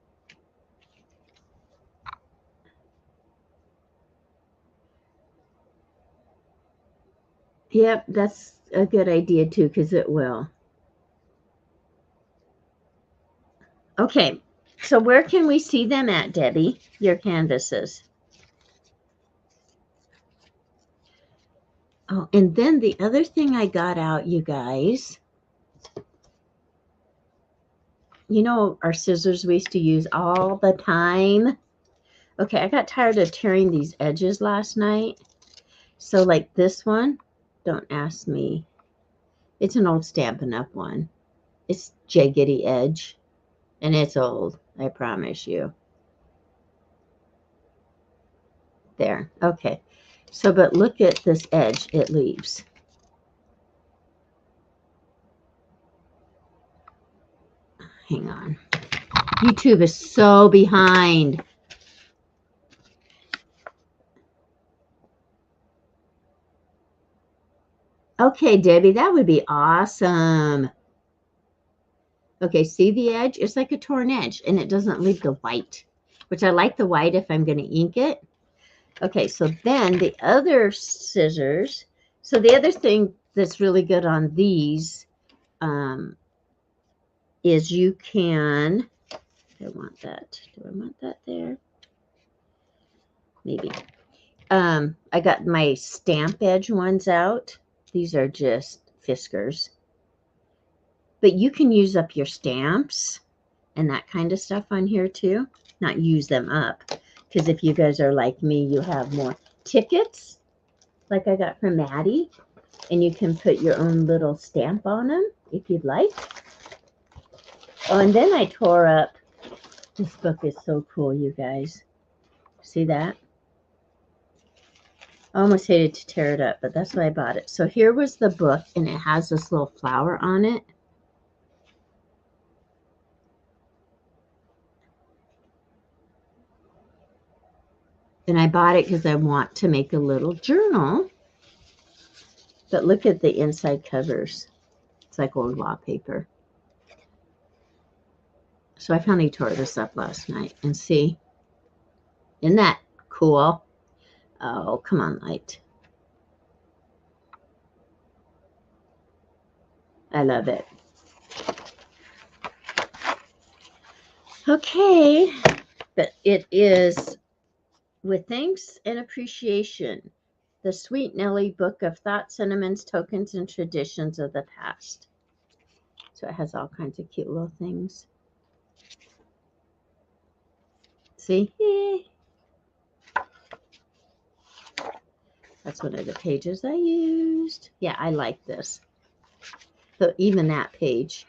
A: Yep, that's a good idea too, because it will. Okay, so where can we see them at, Debbie, your canvases? Oh, and then the other thing I got out, you guys, our scissors we used to use all the time. Okay, I got tired of tearing these edges last night. So like this one, don't ask me. It's an old Stampin' Up! One. It's jaggedy edge, and it's old, I promise you. There, okay. So, but look at this edge it leaves. Hang on. YouTube is so behind. Okay, Debbie, that would be awesome. Okay, see the edge? It's like a torn edge, and it doesn't leave the white, which I like the white if I'm going to ink it. Okay, so then the other scissors. So the other thing that's really good on these is you can, I want that. Do I want that there? Maybe. I got my stamp edge ones out. These are just Fiskars. But you can use up your stamps and that kind of stuff on here too. Not use them up. Because if you guys are like me, you have more tickets, like I got from Maddie. And you can put your own little stamp on them if you'd like. Oh, and then I tore up. This book is so cool, you guys. See that? I almost hated to tear it up, but that's why I bought it. So here was the book, and it has this little flower on it. And I bought it because I want to make a little journal. But look at the inside covers. It's like old wallpaper. So I finally tore this up last night. And see, isn't that cool? Oh, come on, light. I love it. Okay, but it is with thanks and appreciation, the Sweet Nellie Book of Thoughts, Sentiments, Tokens, and Traditions of the Past. So it has all kinds of cute little things. See? That's one of the pages I used. Yeah, I like this. So even that page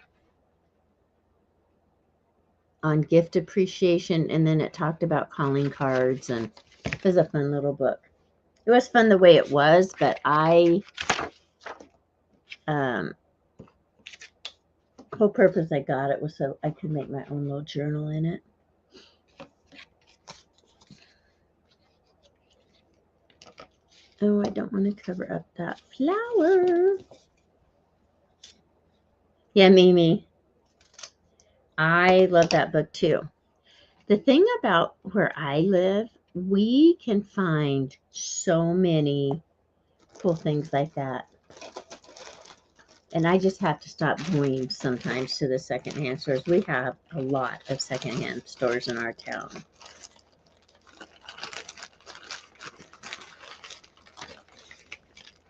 A: on gift appreciation, and then it talked about calling cards, and it was a fun little book. It was fun the way it was, but whole purpose I got it was so I could make my own little journal in it. Oh, I don't want to cover up that flower. Yeah, Mimi. I love that book too. The thing about where I live, we can find so many cool things like that. And I just have to stop going sometimes to the secondhand stores. We have a lot of secondhand stores in our town.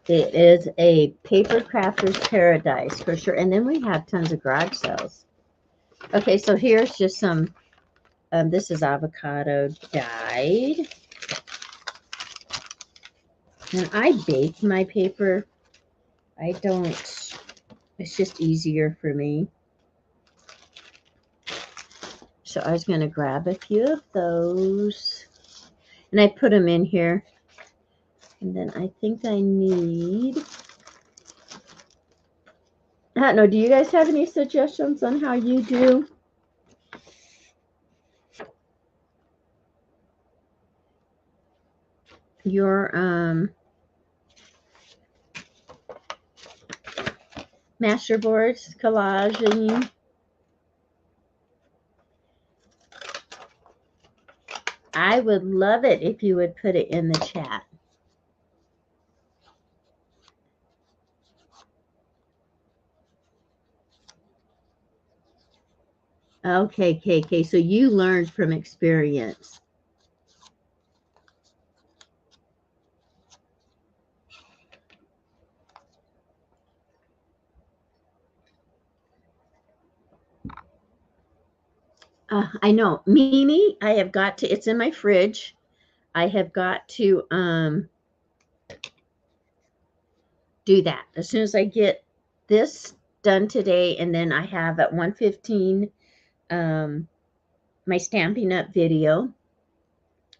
A: It is a paper crafter's paradise for sure. And then we have tons of garage sales. Okay, so here's just some, this is avocado dyed. And I bake my paper. I don't, it's just easier for me. So I was going to grab a few of those. And I put them in here. And then I think I need, I don't know, do you guys have any suggestions on how you do your masterboards, collaging? I would love it if you would put it in the chat. Okay, KK, so you learned from experience. I know. Mimi, I have got to, it's in my fridge. I have got to do that. As soon as I get this done today, and then I have at 1:15 my Stampin' Up video.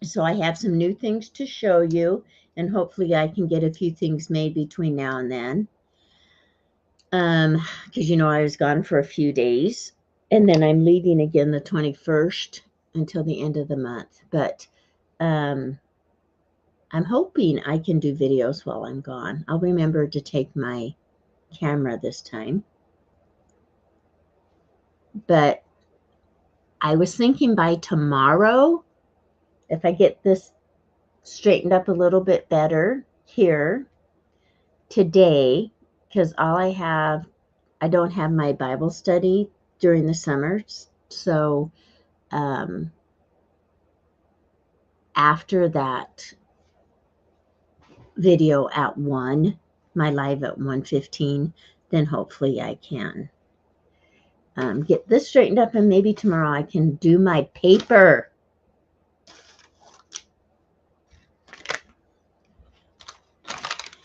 A: So I have some new things to show you, and hopefully I can get a few things made between now and then. Because you know I was gone for a few days, and then I'm leaving again the 21st until the end of the month. But I'm hoping I can do videos while I'm gone. I'll remember to take my camera this time. But I was thinking by tomorrow, if I get this straightened up a little bit better here today, because all I don't have my Bible study during the summers. So after that video at 1, my live at 1:15, then hopefully I can get this straightened up, and maybe tomorrow I can do my paper.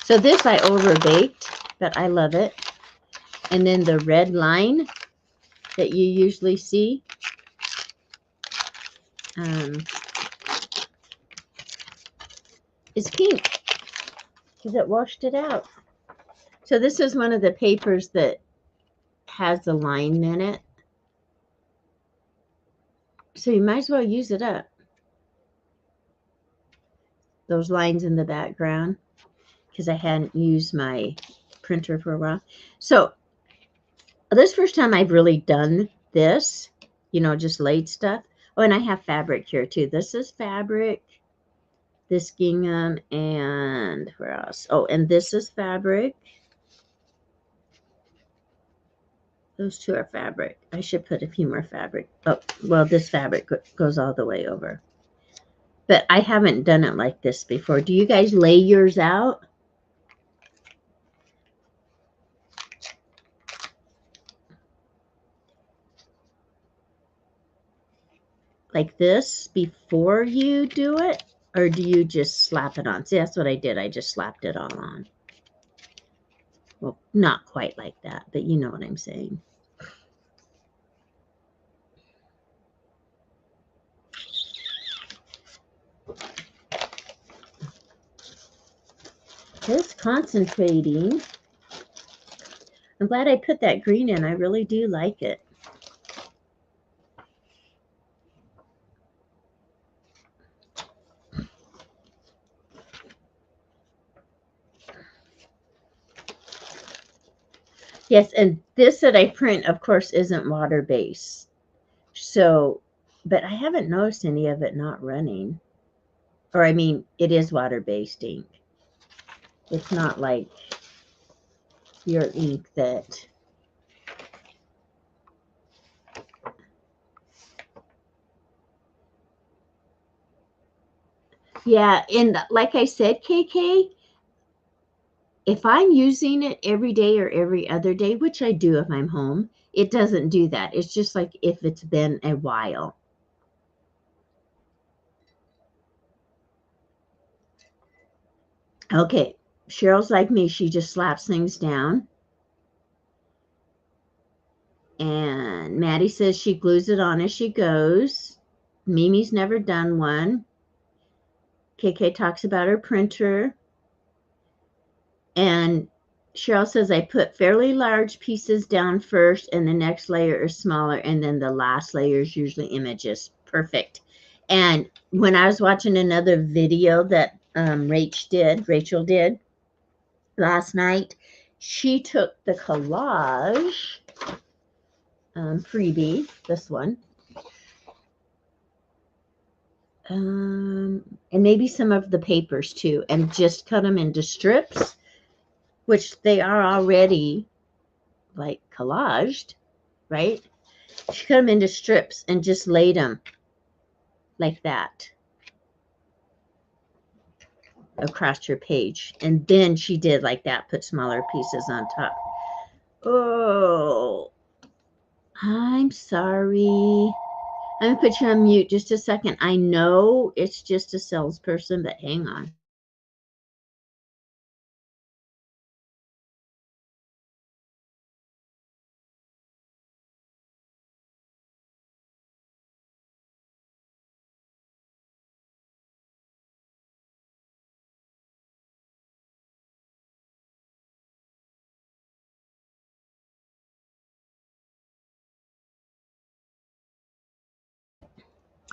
A: So this I over-baked, but I love it. And then the red line that you usually see, is pink because it washed it out. So this is one of the papers that has the line in it. So you might as well use it up. Those lines in the background, because I hadn't used my printer for a while. So this first time I've really done this, you know, just laid stuff. Oh, and I have fabric here too. This is fabric, this gingham, and where else? Oh, and this is fabric. Those two are fabric. I should put a few more fabric. Oh, well, this fabric goes all the way over. But I haven't done it like this before. Do you guys lay yours out? Like this before you do it? Or do you just slap it on? See, that's what I did. I just slapped it all on. Well, not quite like that, but you know what I'm saying. It's concentrating. I'm glad I put that green in. I really do like it. Yes, and this that I print, of course, isn't water-based. So, but I haven't noticed any of it not running. Or, I mean, it is water-based ink. It's not like your ink that... Yeah, and like I said, KK, if I'm using it every day or every other day, which I do if I'm home, it doesn't do that. It's just like if it's been a while. Okay, Cheryl's like me. She just slaps things down. And Maddie says she glues it on as she goes. Mimi's never done one. KK talks about her printer. And Cheryl says I put fairly large pieces down first, and the next layer is smaller, and then the last layer is usually images. Perfect. And when I was watching another video that Rachel did last night, she took the collage freebie, this one, and maybe some of the papers too, and just cut them into strips, which they are already like collaged, right? She cut them into strips and just laid them like that across her page. And then she did like that, put smaller pieces on top. Oh, I'm sorry. I'm going to put you on mute just a second. I know it's just a salesperson, but hang on.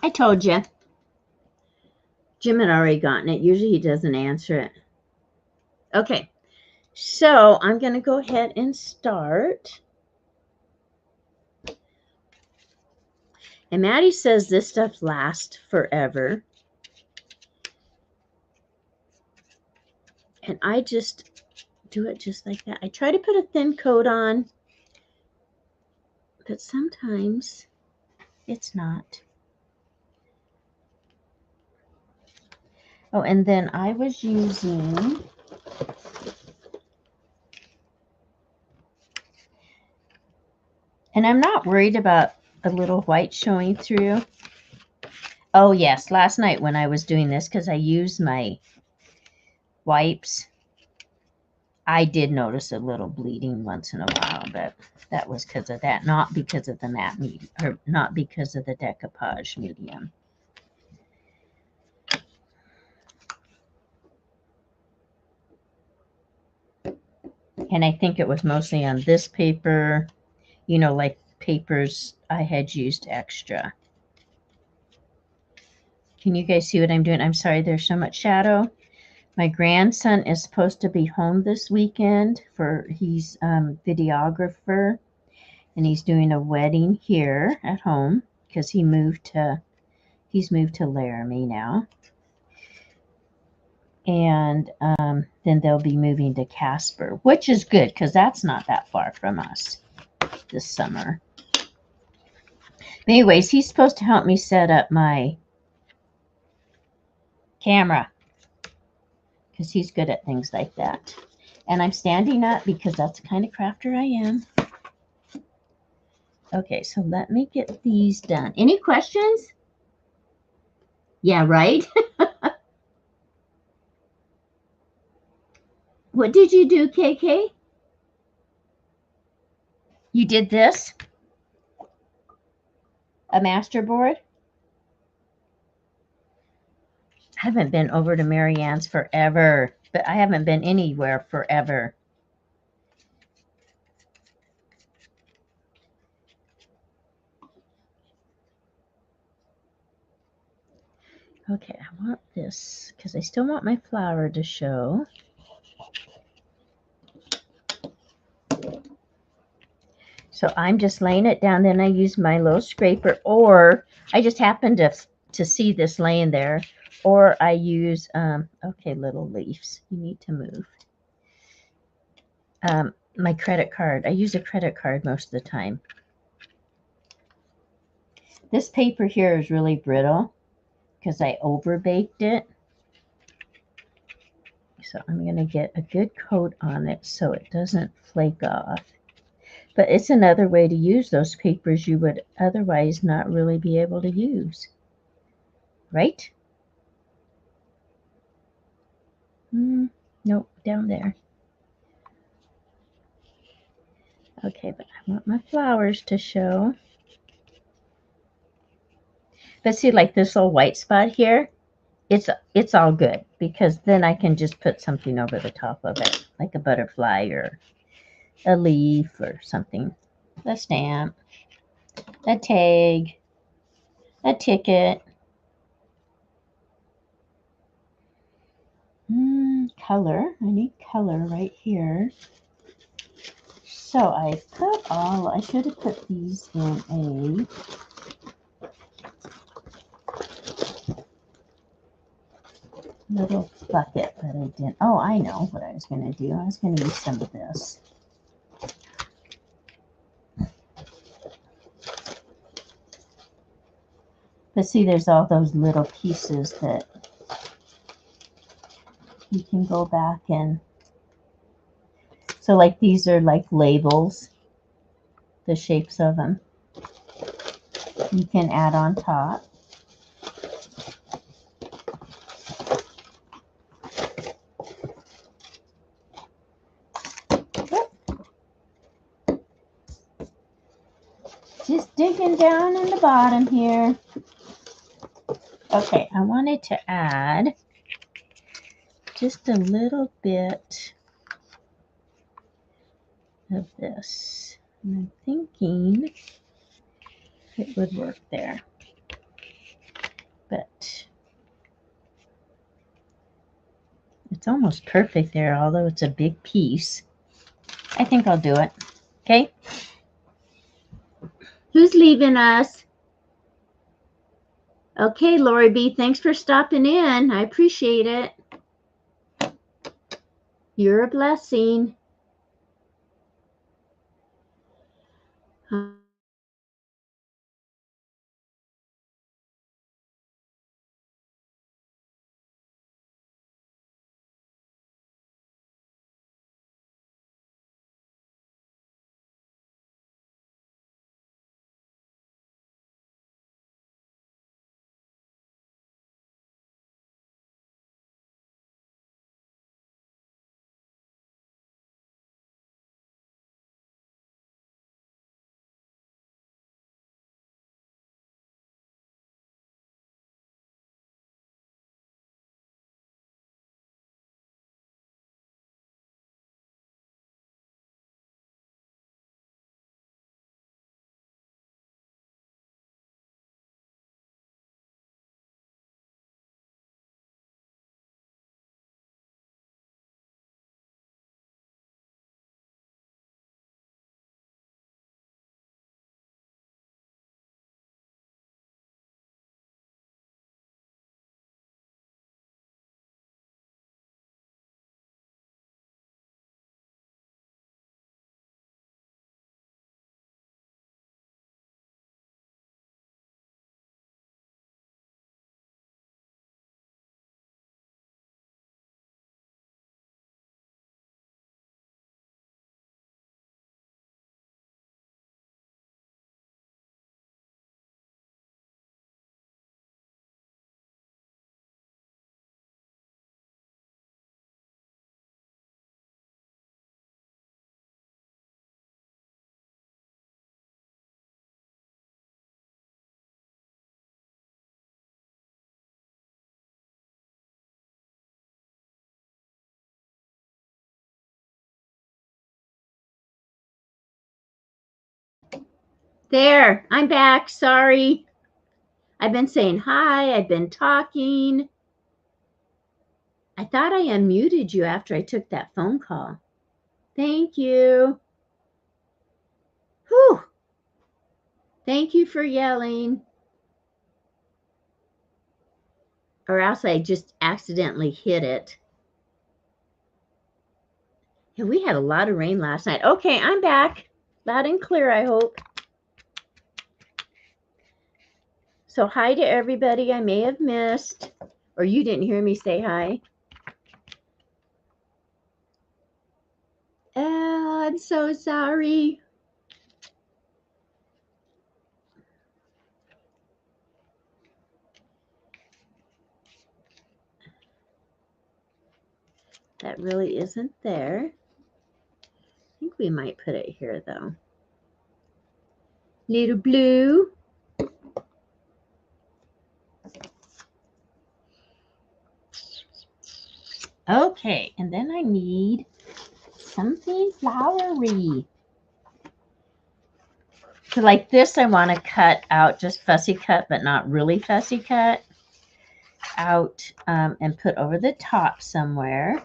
A: I told you. Jim had already gotten it. Usually he doesn't answer it. Okay. So I'm going to go ahead and start. And Maddie says this stuff lasts forever. And I just do it just like that. I try to put a thin coat on, but sometimes it's not. Oh, and then I was using and I'm not worried about a little white showing through. Oh, yes, last night when I was doing this, because I used my wipes, I did notice a little bleeding once in a while, but that was because of that, not because of the matte medium, or not because of the decoupage medium. And I think it was mostly on this paper, you know, like papers I had used extra. Can you guys see what I'm doing? I'm sorry, there's so much shadow. My grandson is supposed to be home this weekend he's videographer, and he's doing a wedding here at home because he's moved to Laramie now. And then they'll be moving to Casper, which is good because that's not that far from us this summer. Anyways, he's supposed to help me set up my camera because he's good at things like that. And I'm standing up because that's the kind of crafter I am. Okay, so let me get these done. Any questions? Yeah, right? What did you do, KK? You did this? A masterboard? I haven't been over to Marianne's forever, but I haven't been anywhere forever. Okay, I want this because I still want my flower to show. So I'm just laying it down. Then I use my little scraper, or I just happen to see this laying there, or I use, okay, little leaves, you need to move. My credit card. I use a credit card most of the time. This paper here is really brittle because I over baked it. So I'm going to get a good coat on it so it doesn't flake off. But it's another way to use those papers you would otherwise not really be able to use. Right? Nope, down there. Okay, but I want my flowers to show. But see, like this little white spot here, it's all good because then I can just put something over the top of it, like a butterfly or a leaf or something. A stamp, a tag, a ticket. Color. I need color right here. So I should have put these in a little bucket, but I didn't. Oh, I know what I was going to do. I was going to use some of this. But see, there's all those little pieces that you can go back and, so like these are like labels, the shapes of them. You can add on top. Just digging down in the bottom here. Okay, I wanted to add just a little bit of this. And I'm thinking it would work there. But it's almost perfect there, although it's a big piece. I think I'll do it. Okay? Who's leaving us? Okay, Lori B., thanks for stopping in. I appreciate it. You're a blessing. There, I'm back. Sorry. I've been saying hi. I've been talking. I thought I unmuted you after I took that phone call. Thank you. Whew. Thank you for yelling. Or else I just accidentally hit it. Yeah, we had a lot of rain last night. Okay, I'm back. Loud and clear, I hope. So hi to everybody I may have missed. Or you didn't hear me say hi. Oh, I'm so sorry. That really isn't there. I think we might put it here though. Little blue. Okay, and then I need something flowery. So like this, I want to cut out, just fussy cut, but not really fussy cut out and put over the top somewhere.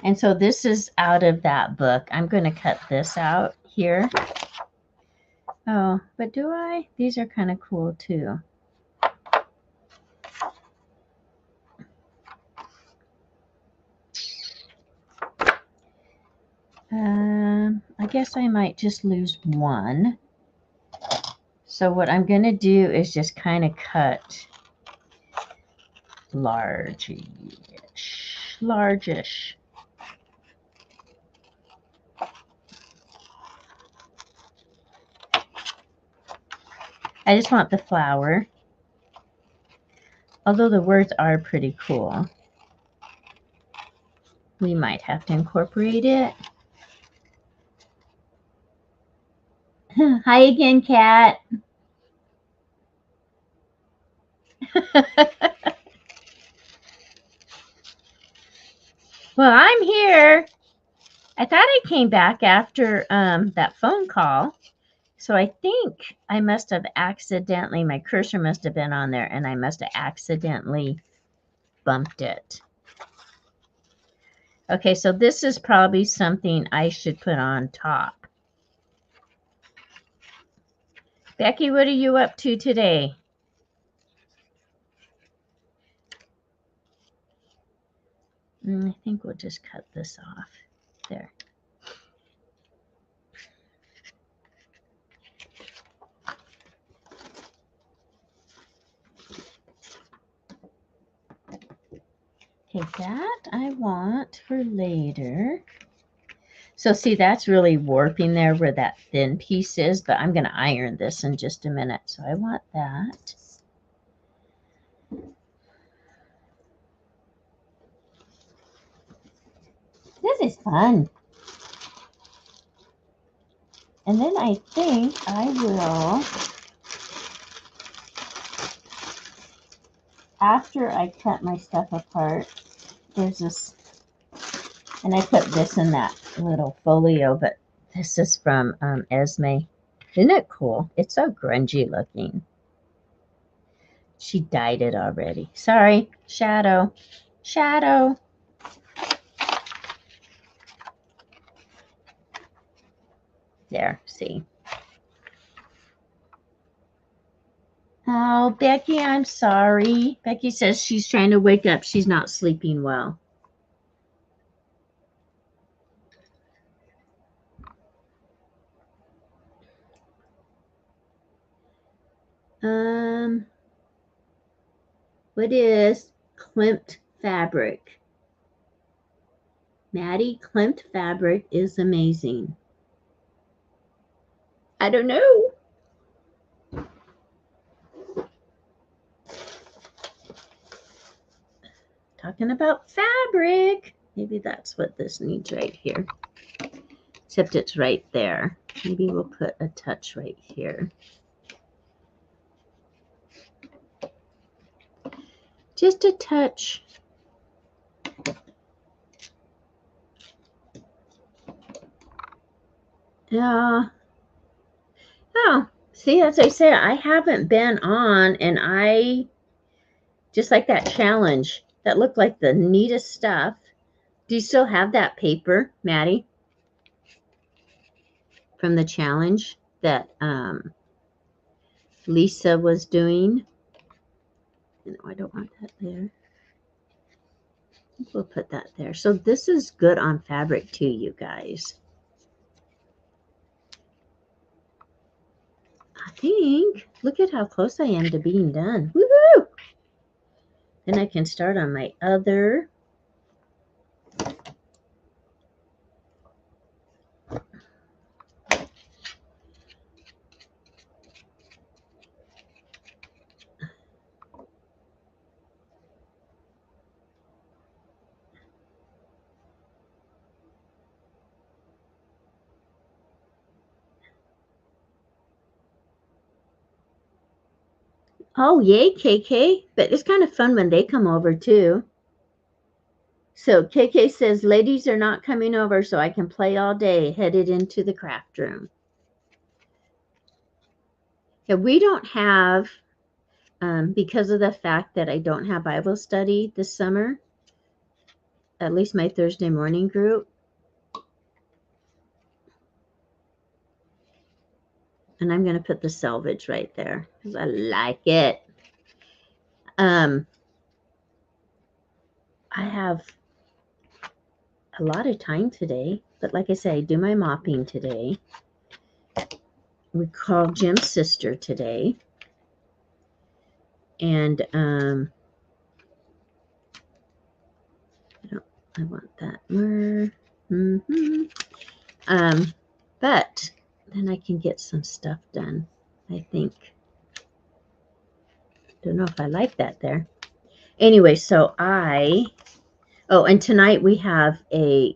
A: And so this is out of that book. I'm going to cut this out here. Oh, but do I? These are kind of cool too. I guess I might just lose one. So what I'm going to do is just kind of cut largish. I just want the flower. Although the words are pretty cool. We might have to incorporate it. Hi again, Kat. Well, I'm here. I thought I came back after that phone call. So I think I must have accidentally, my cursor must have been on there and I must have accidentally bumped it. Okay, so this is probably something I should put on top. Becky, what are you up to today? I think we'll just cut this off. There. Okay, that I want for later. So see, that's really warping there where that thin piece is, but I'm going to iron this in just a minute. So I want that. This is fun. And then I think I will, after I cut my stuff apart, there's this, and I put this in that little folio, but this is from Esme. Isn't it cool? It's so grungy looking. She dyed it already. Sorry, shadow. Shadow. There, see. Oh, Becky, I'm sorry. Becky says she's trying to wake up. She's not sleeping well. What is Klimt fabric? Maddie, Klimt fabric is amazing. I don't know. Talking about fabric. Maybe that's what this needs right here. Except it's right there. Maybe we'll put a touch right here. Just a touch. Yeah. Oh, see, as I say, I haven't been on, and I just like that challenge. That looked like the neatest stuff. Do you still have that paper, Maddie, from the challenge that Lisa was doing? No, I don't want that there. We'll put that there. So this is good on fabric too, you guys. I think. Look at how close I am to being done. Woohoo! Then I can start on my other. Oh, yay, KK. But it's kind of fun when they come over too. So KK says, ladies are not coming over, so I can play all day, headed into the craft room. Yeah, we don't have, because of the fact that I don't have Bible study this summer, at least my Thursday morning group. And I'm going to put the selvage right there because I like it. I have a lot of time today, but like I say, I do my mopping today. We called Jim's sister today. And I want that more. But then I can get some stuff done, I think. Don't know if I like that there. Anyway, so and tonight we have a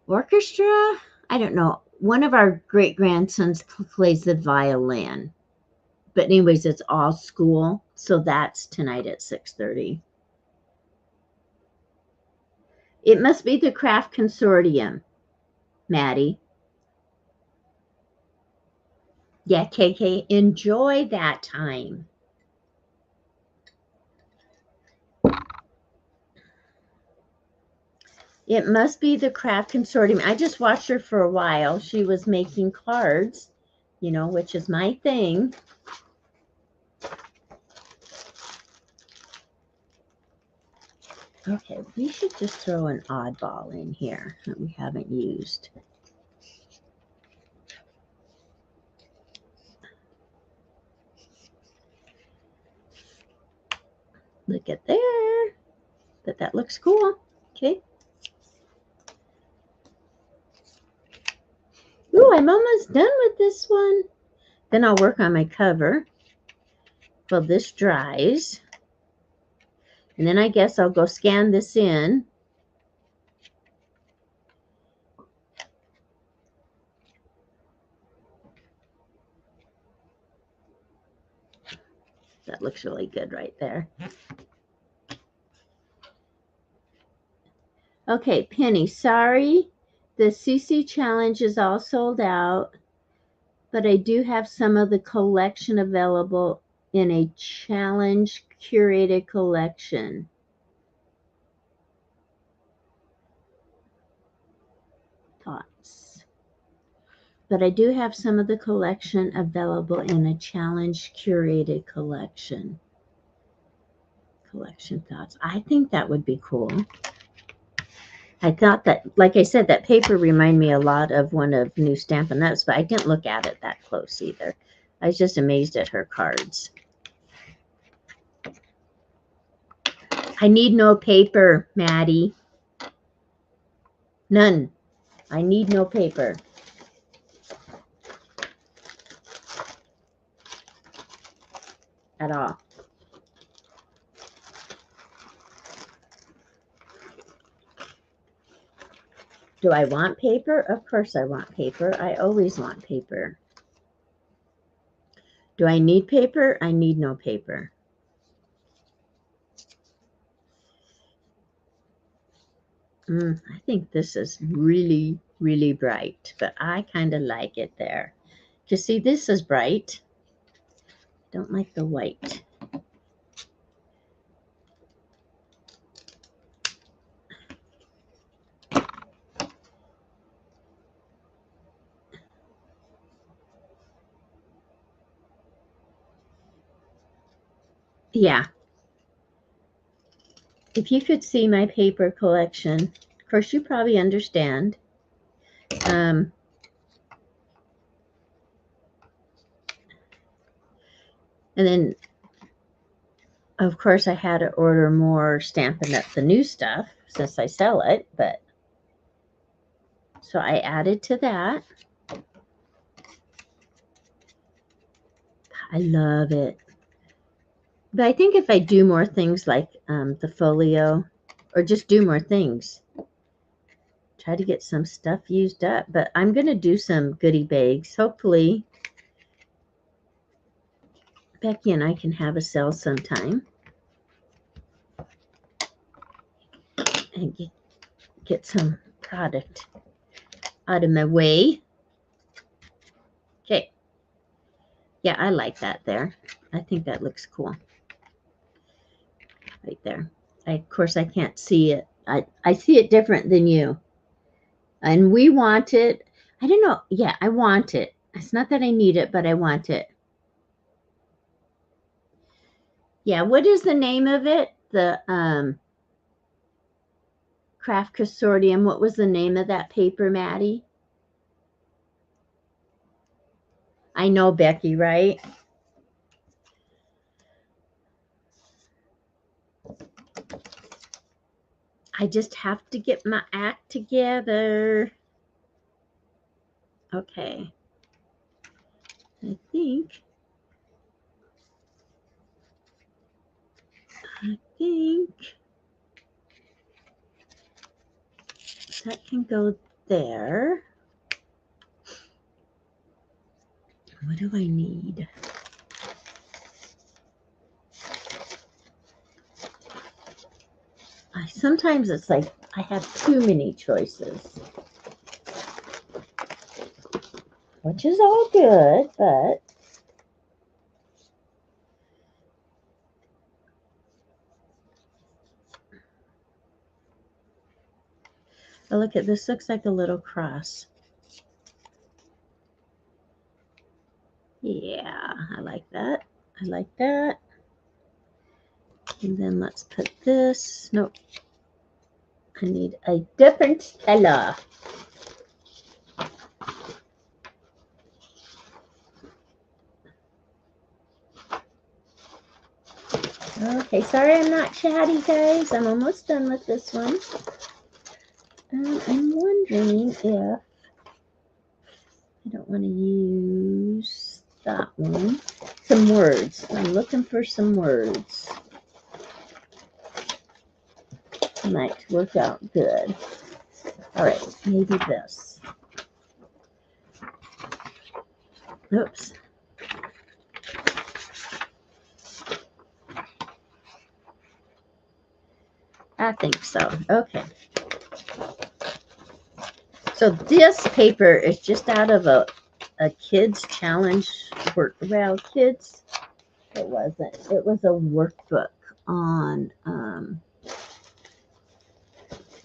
A: orchestra. I don't know. One of our great grandsons plays the violin. But anyways, it's all school. So that's tonight at 6:30. It must be the Craft Consortium, Maddie. Yeah, KK, enjoy that time. It must be the Craft Consortium. I just watched her for a while. She was making cards, which is my thing. Okay, we should just throw an oddball in here that we haven't used. Look at there. But that looks cool. Okay. Ooh, I'm almost done with this one. Then I'll work on my cover while this dries. And then I guess I'll go scan this in. That looks really good right there. Okay, Penny, sorry. The CC challenge is all sold out, but I do have some of the collection available in a challenge curated collection. Thoughts. But I do have some of the collection available in a challenge curated collection. Collection thoughts. I think that would be cool. I thought that, like I said, that paper reminded me a lot of one of New Stampin' Up's, but I didn't look at it that close either. I was just amazed at her cards. I need no paper, Maddie. None. I need no paper. At all. Do I want paper? Of course I want paper. I always want paper. Do I need paper? I need no paper. I think this is really, really bright, but I kind of like it there. You see, this is bright. Don't like the white. Yeah. If you could see my paper collection, of course, you probably understand. And then, of course, I had to order more Stampin' Up! The new stuff since I sell it, but so I added to that. I love it. But I think if I do more things like the folio, or just do more things, try to get some stuff used up. But I'm going to do some goodie bags. Hopefully, Becky and I can have a sale sometime and get some product out of my way. Okay. Yeah, I like that there. I think that looks cool. Right there. Of course, I can't see it. I see it different than you. And we want it. I don't know. Yeah, I want it. It's not that I need it, but I want it. Yeah, what is the name of it? The Craft Consortium. What was the name of that paper, Maddie? I know, Becky, right? I just have to get my act together. Okay. I think that can go there. What do I need? Sometimes it's like I have too many choices, which is all good, but oh, look at this. Looks like a little cross. Yeah, I like that. I like that. And then let's put this. Nope. I need a different color. Okay, sorry I'm not chatty, guys. I'm almost done with this one. I'm wondering if I don't want to use that one. Some words. I'm looking for some words. Might work out good. All right, maybe this. Oops. I think so. Okay. So this paper is just out of a kids challenge work. Well, kids, it wasn't. It was a workbook on,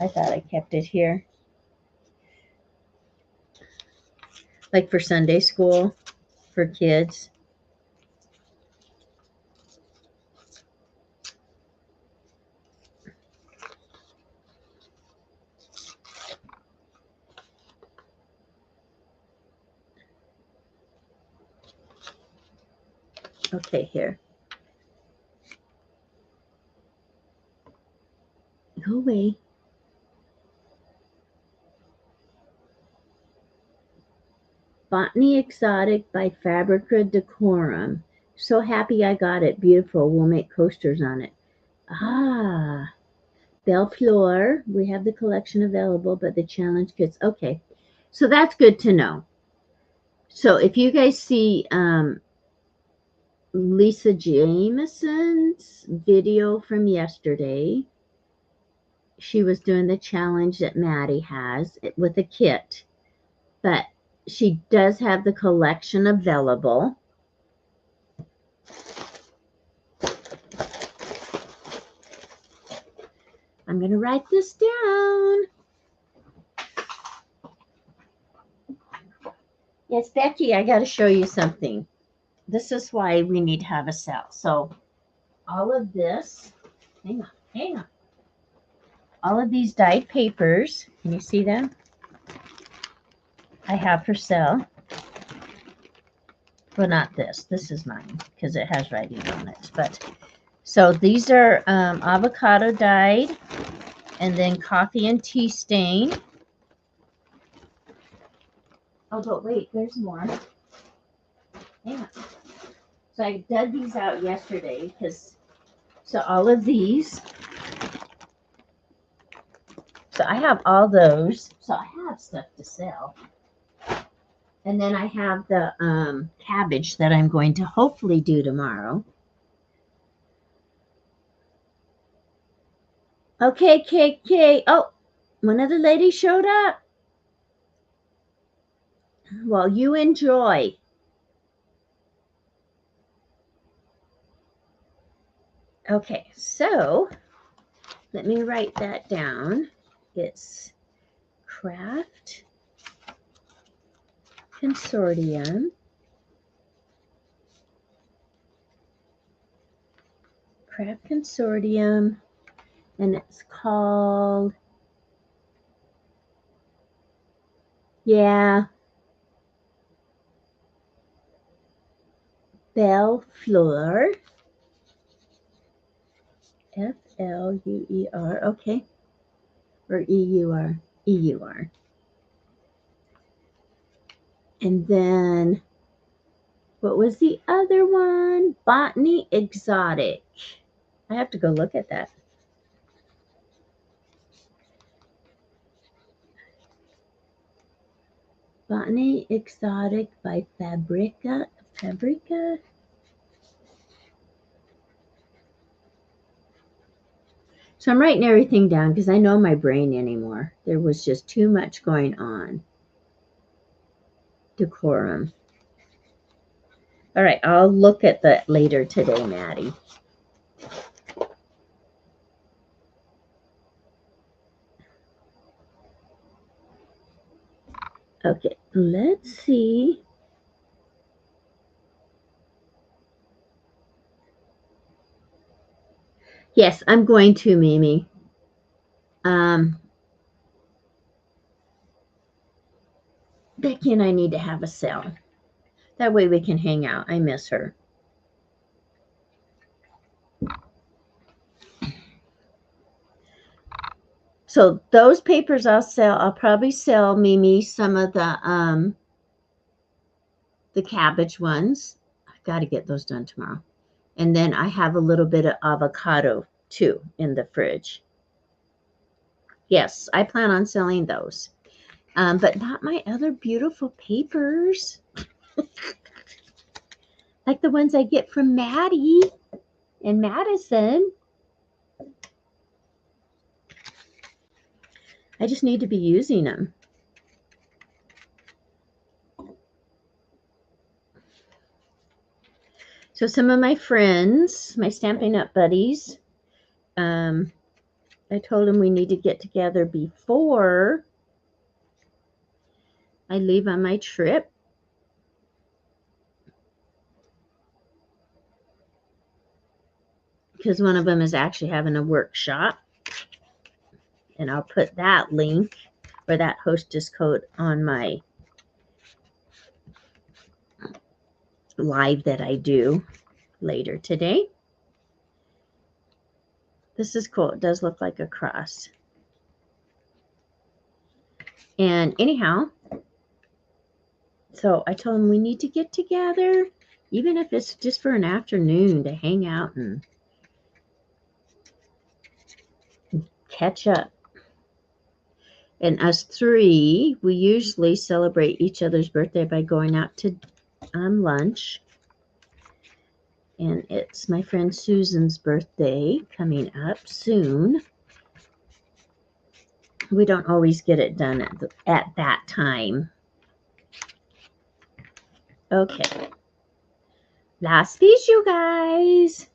A: I thought I kept it here. Like for Sunday school for kids. Okay, here. Go away. Botany Exotic by Fabrica Decorum. So happy I got it. Beautiful. We'll make coasters on it. Ah, Bellefleur. We have the collection available, but the challenge kits. Okay, so that's good to know. So if you guys see Lisa Jameson's video from yesterday, she was doing the challenge that Maddie has with a kit, but she does have the collection available. I'm going to write this down. Yes, Becky, I got to show you something. This is why we need to have a sale. So all of this, hang on. All of these dyed papers, can you see them? I have for sale. Well, not this. This is mine because it has writing on it. But so these are avocado dyed, and then coffee and tea stain. Oh, but wait, there's more. Hang on. So I dug these out yesterday because, so all of these. So I have all those. So I have stuff to sell. And then I have the cabbage that I'm going to hopefully do tomorrow. Okay. Oh, one of the ladies showed up. Well, you enjoy. Okay, so let me write that down. It's Craft Consortium. Craft Consortium, and it's called, yeah, Belle Fleur. F-L-U-E-R, okay. Or E-U-R, E-U-R. And then, what was the other one? Botany Exotic. I have to go look at that. Botany Exotic by Fabrica. So I'm writing everything down because I know my brain anymore. There was just too much going on. Decorum. All right, I'll look at that later today, Maddie. Okay, let's see. Yes, I'm going to, Mimi. Becky and I need to have a sale. That way we can hang out. I miss her. So those papers I'll sell. I'll probably sell Mimi some of the cabbage ones. I've got to get those done tomorrow. And then I have a little bit of avocado too in the fridge. Yes, I plan on selling those. But not my other beautiful papers. Like the ones I get from Maddie in Madison. I just need to be using them. So some of my friends, my Stampin' Up! Buddies, I told them we need to get together before I leave on my trip. Because one of them is actually having a workshop. And I'll put that link or that hostess code on my live that I do later today. This is cool. It does look like a cross. And anyhow, so I told them we need to get together, even if it's just for an afternoon to hang out and catch up. And us three, we usually celebrate each other's birthday by going out to lunch. And it's my friend Susan's birthday coming up soon. we don't always get it done at that time. Okay. Last piece, you guys.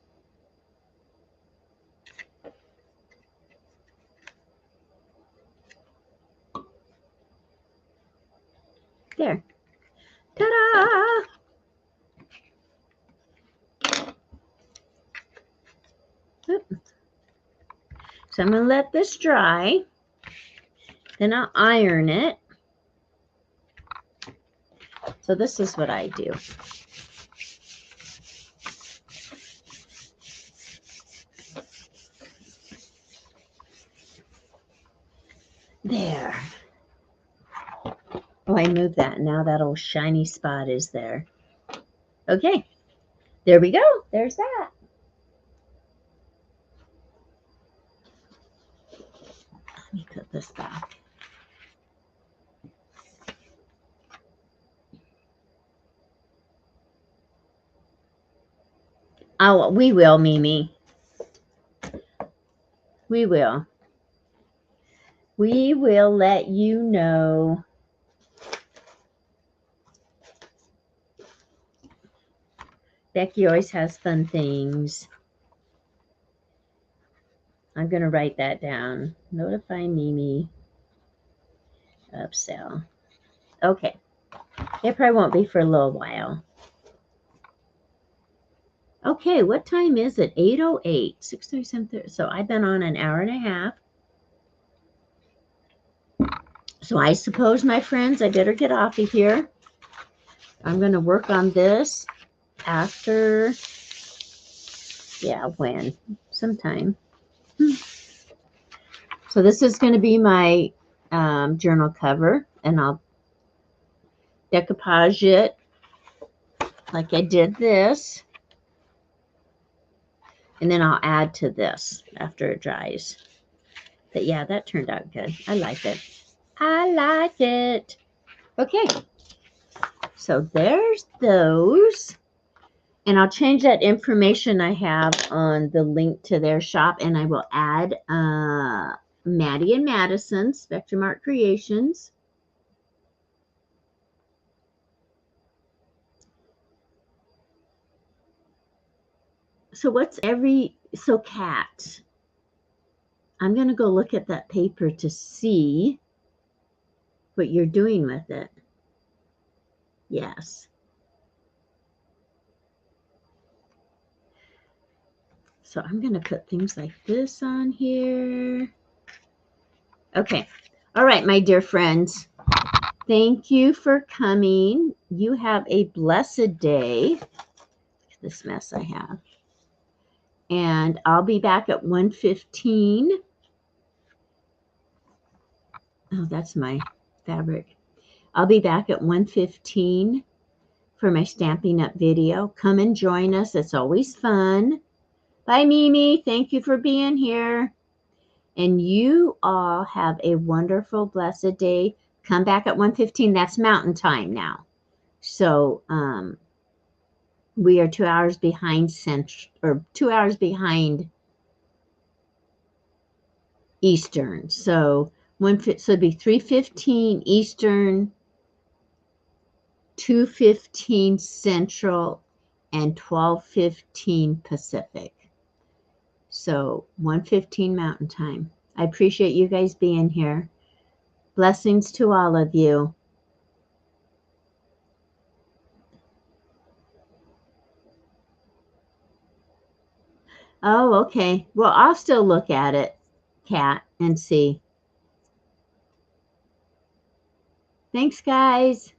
A: There. Ta-da! So I'm going to let this dry. Then I'll iron it. So this is what I do. There. Oh, I moved that. Now that old shiny spot is there. Okay. There we go. There's that. Let me put this back. Oh, we will, Mimi. We will. We will let you know. Becky always has fun things. I'm going to write that down. Notify Mimi. Upsell. Okay. It probably won't be for a little while. Okay, what time is it? 8:08. 6:37. So I've been on an hour and a half. So I suppose, my friends, I better get off of here. I'm going to work on this after, yeah, when? Sometime. So this is going to be my journal cover, and I'll decoupage it like I did this. And then I'll add to this after it dries. But yeah, that turned out good. I like it. I like it. Okay. So there's those. And I'll change that information I have on the link to their shop. And I will add Maddie and Madison, Spectrum Art Creations. So so Kat, I'm going to go look at that paper to see what you're doing with it. Yes. So I'm going to put things like this on here. Okay. All right, my dear friends. Thank you for coming. You have a blessed day. Look at this mess I have. And I'll be back at 1:15. Oh, that's my fabric. I'll be back at 1:15 for my Stampin' Up video. Come and join us. It's always fun. Bye, Mimi. Thank you for being here. And you all have a wonderful, blessed day. Come back at 1:15. That's Mountain Time now. So we are 2 hours behind 2 hours behind Eastern. So it'd be 3:15 Eastern, 2:15 Central, and 12:15 Pacific. So 1:15 Mountain Time. I appreciate you guys being here. Blessings to all of you. Oh, okay. Well, I'll still look at it, Kat, and see. Thanks, guys.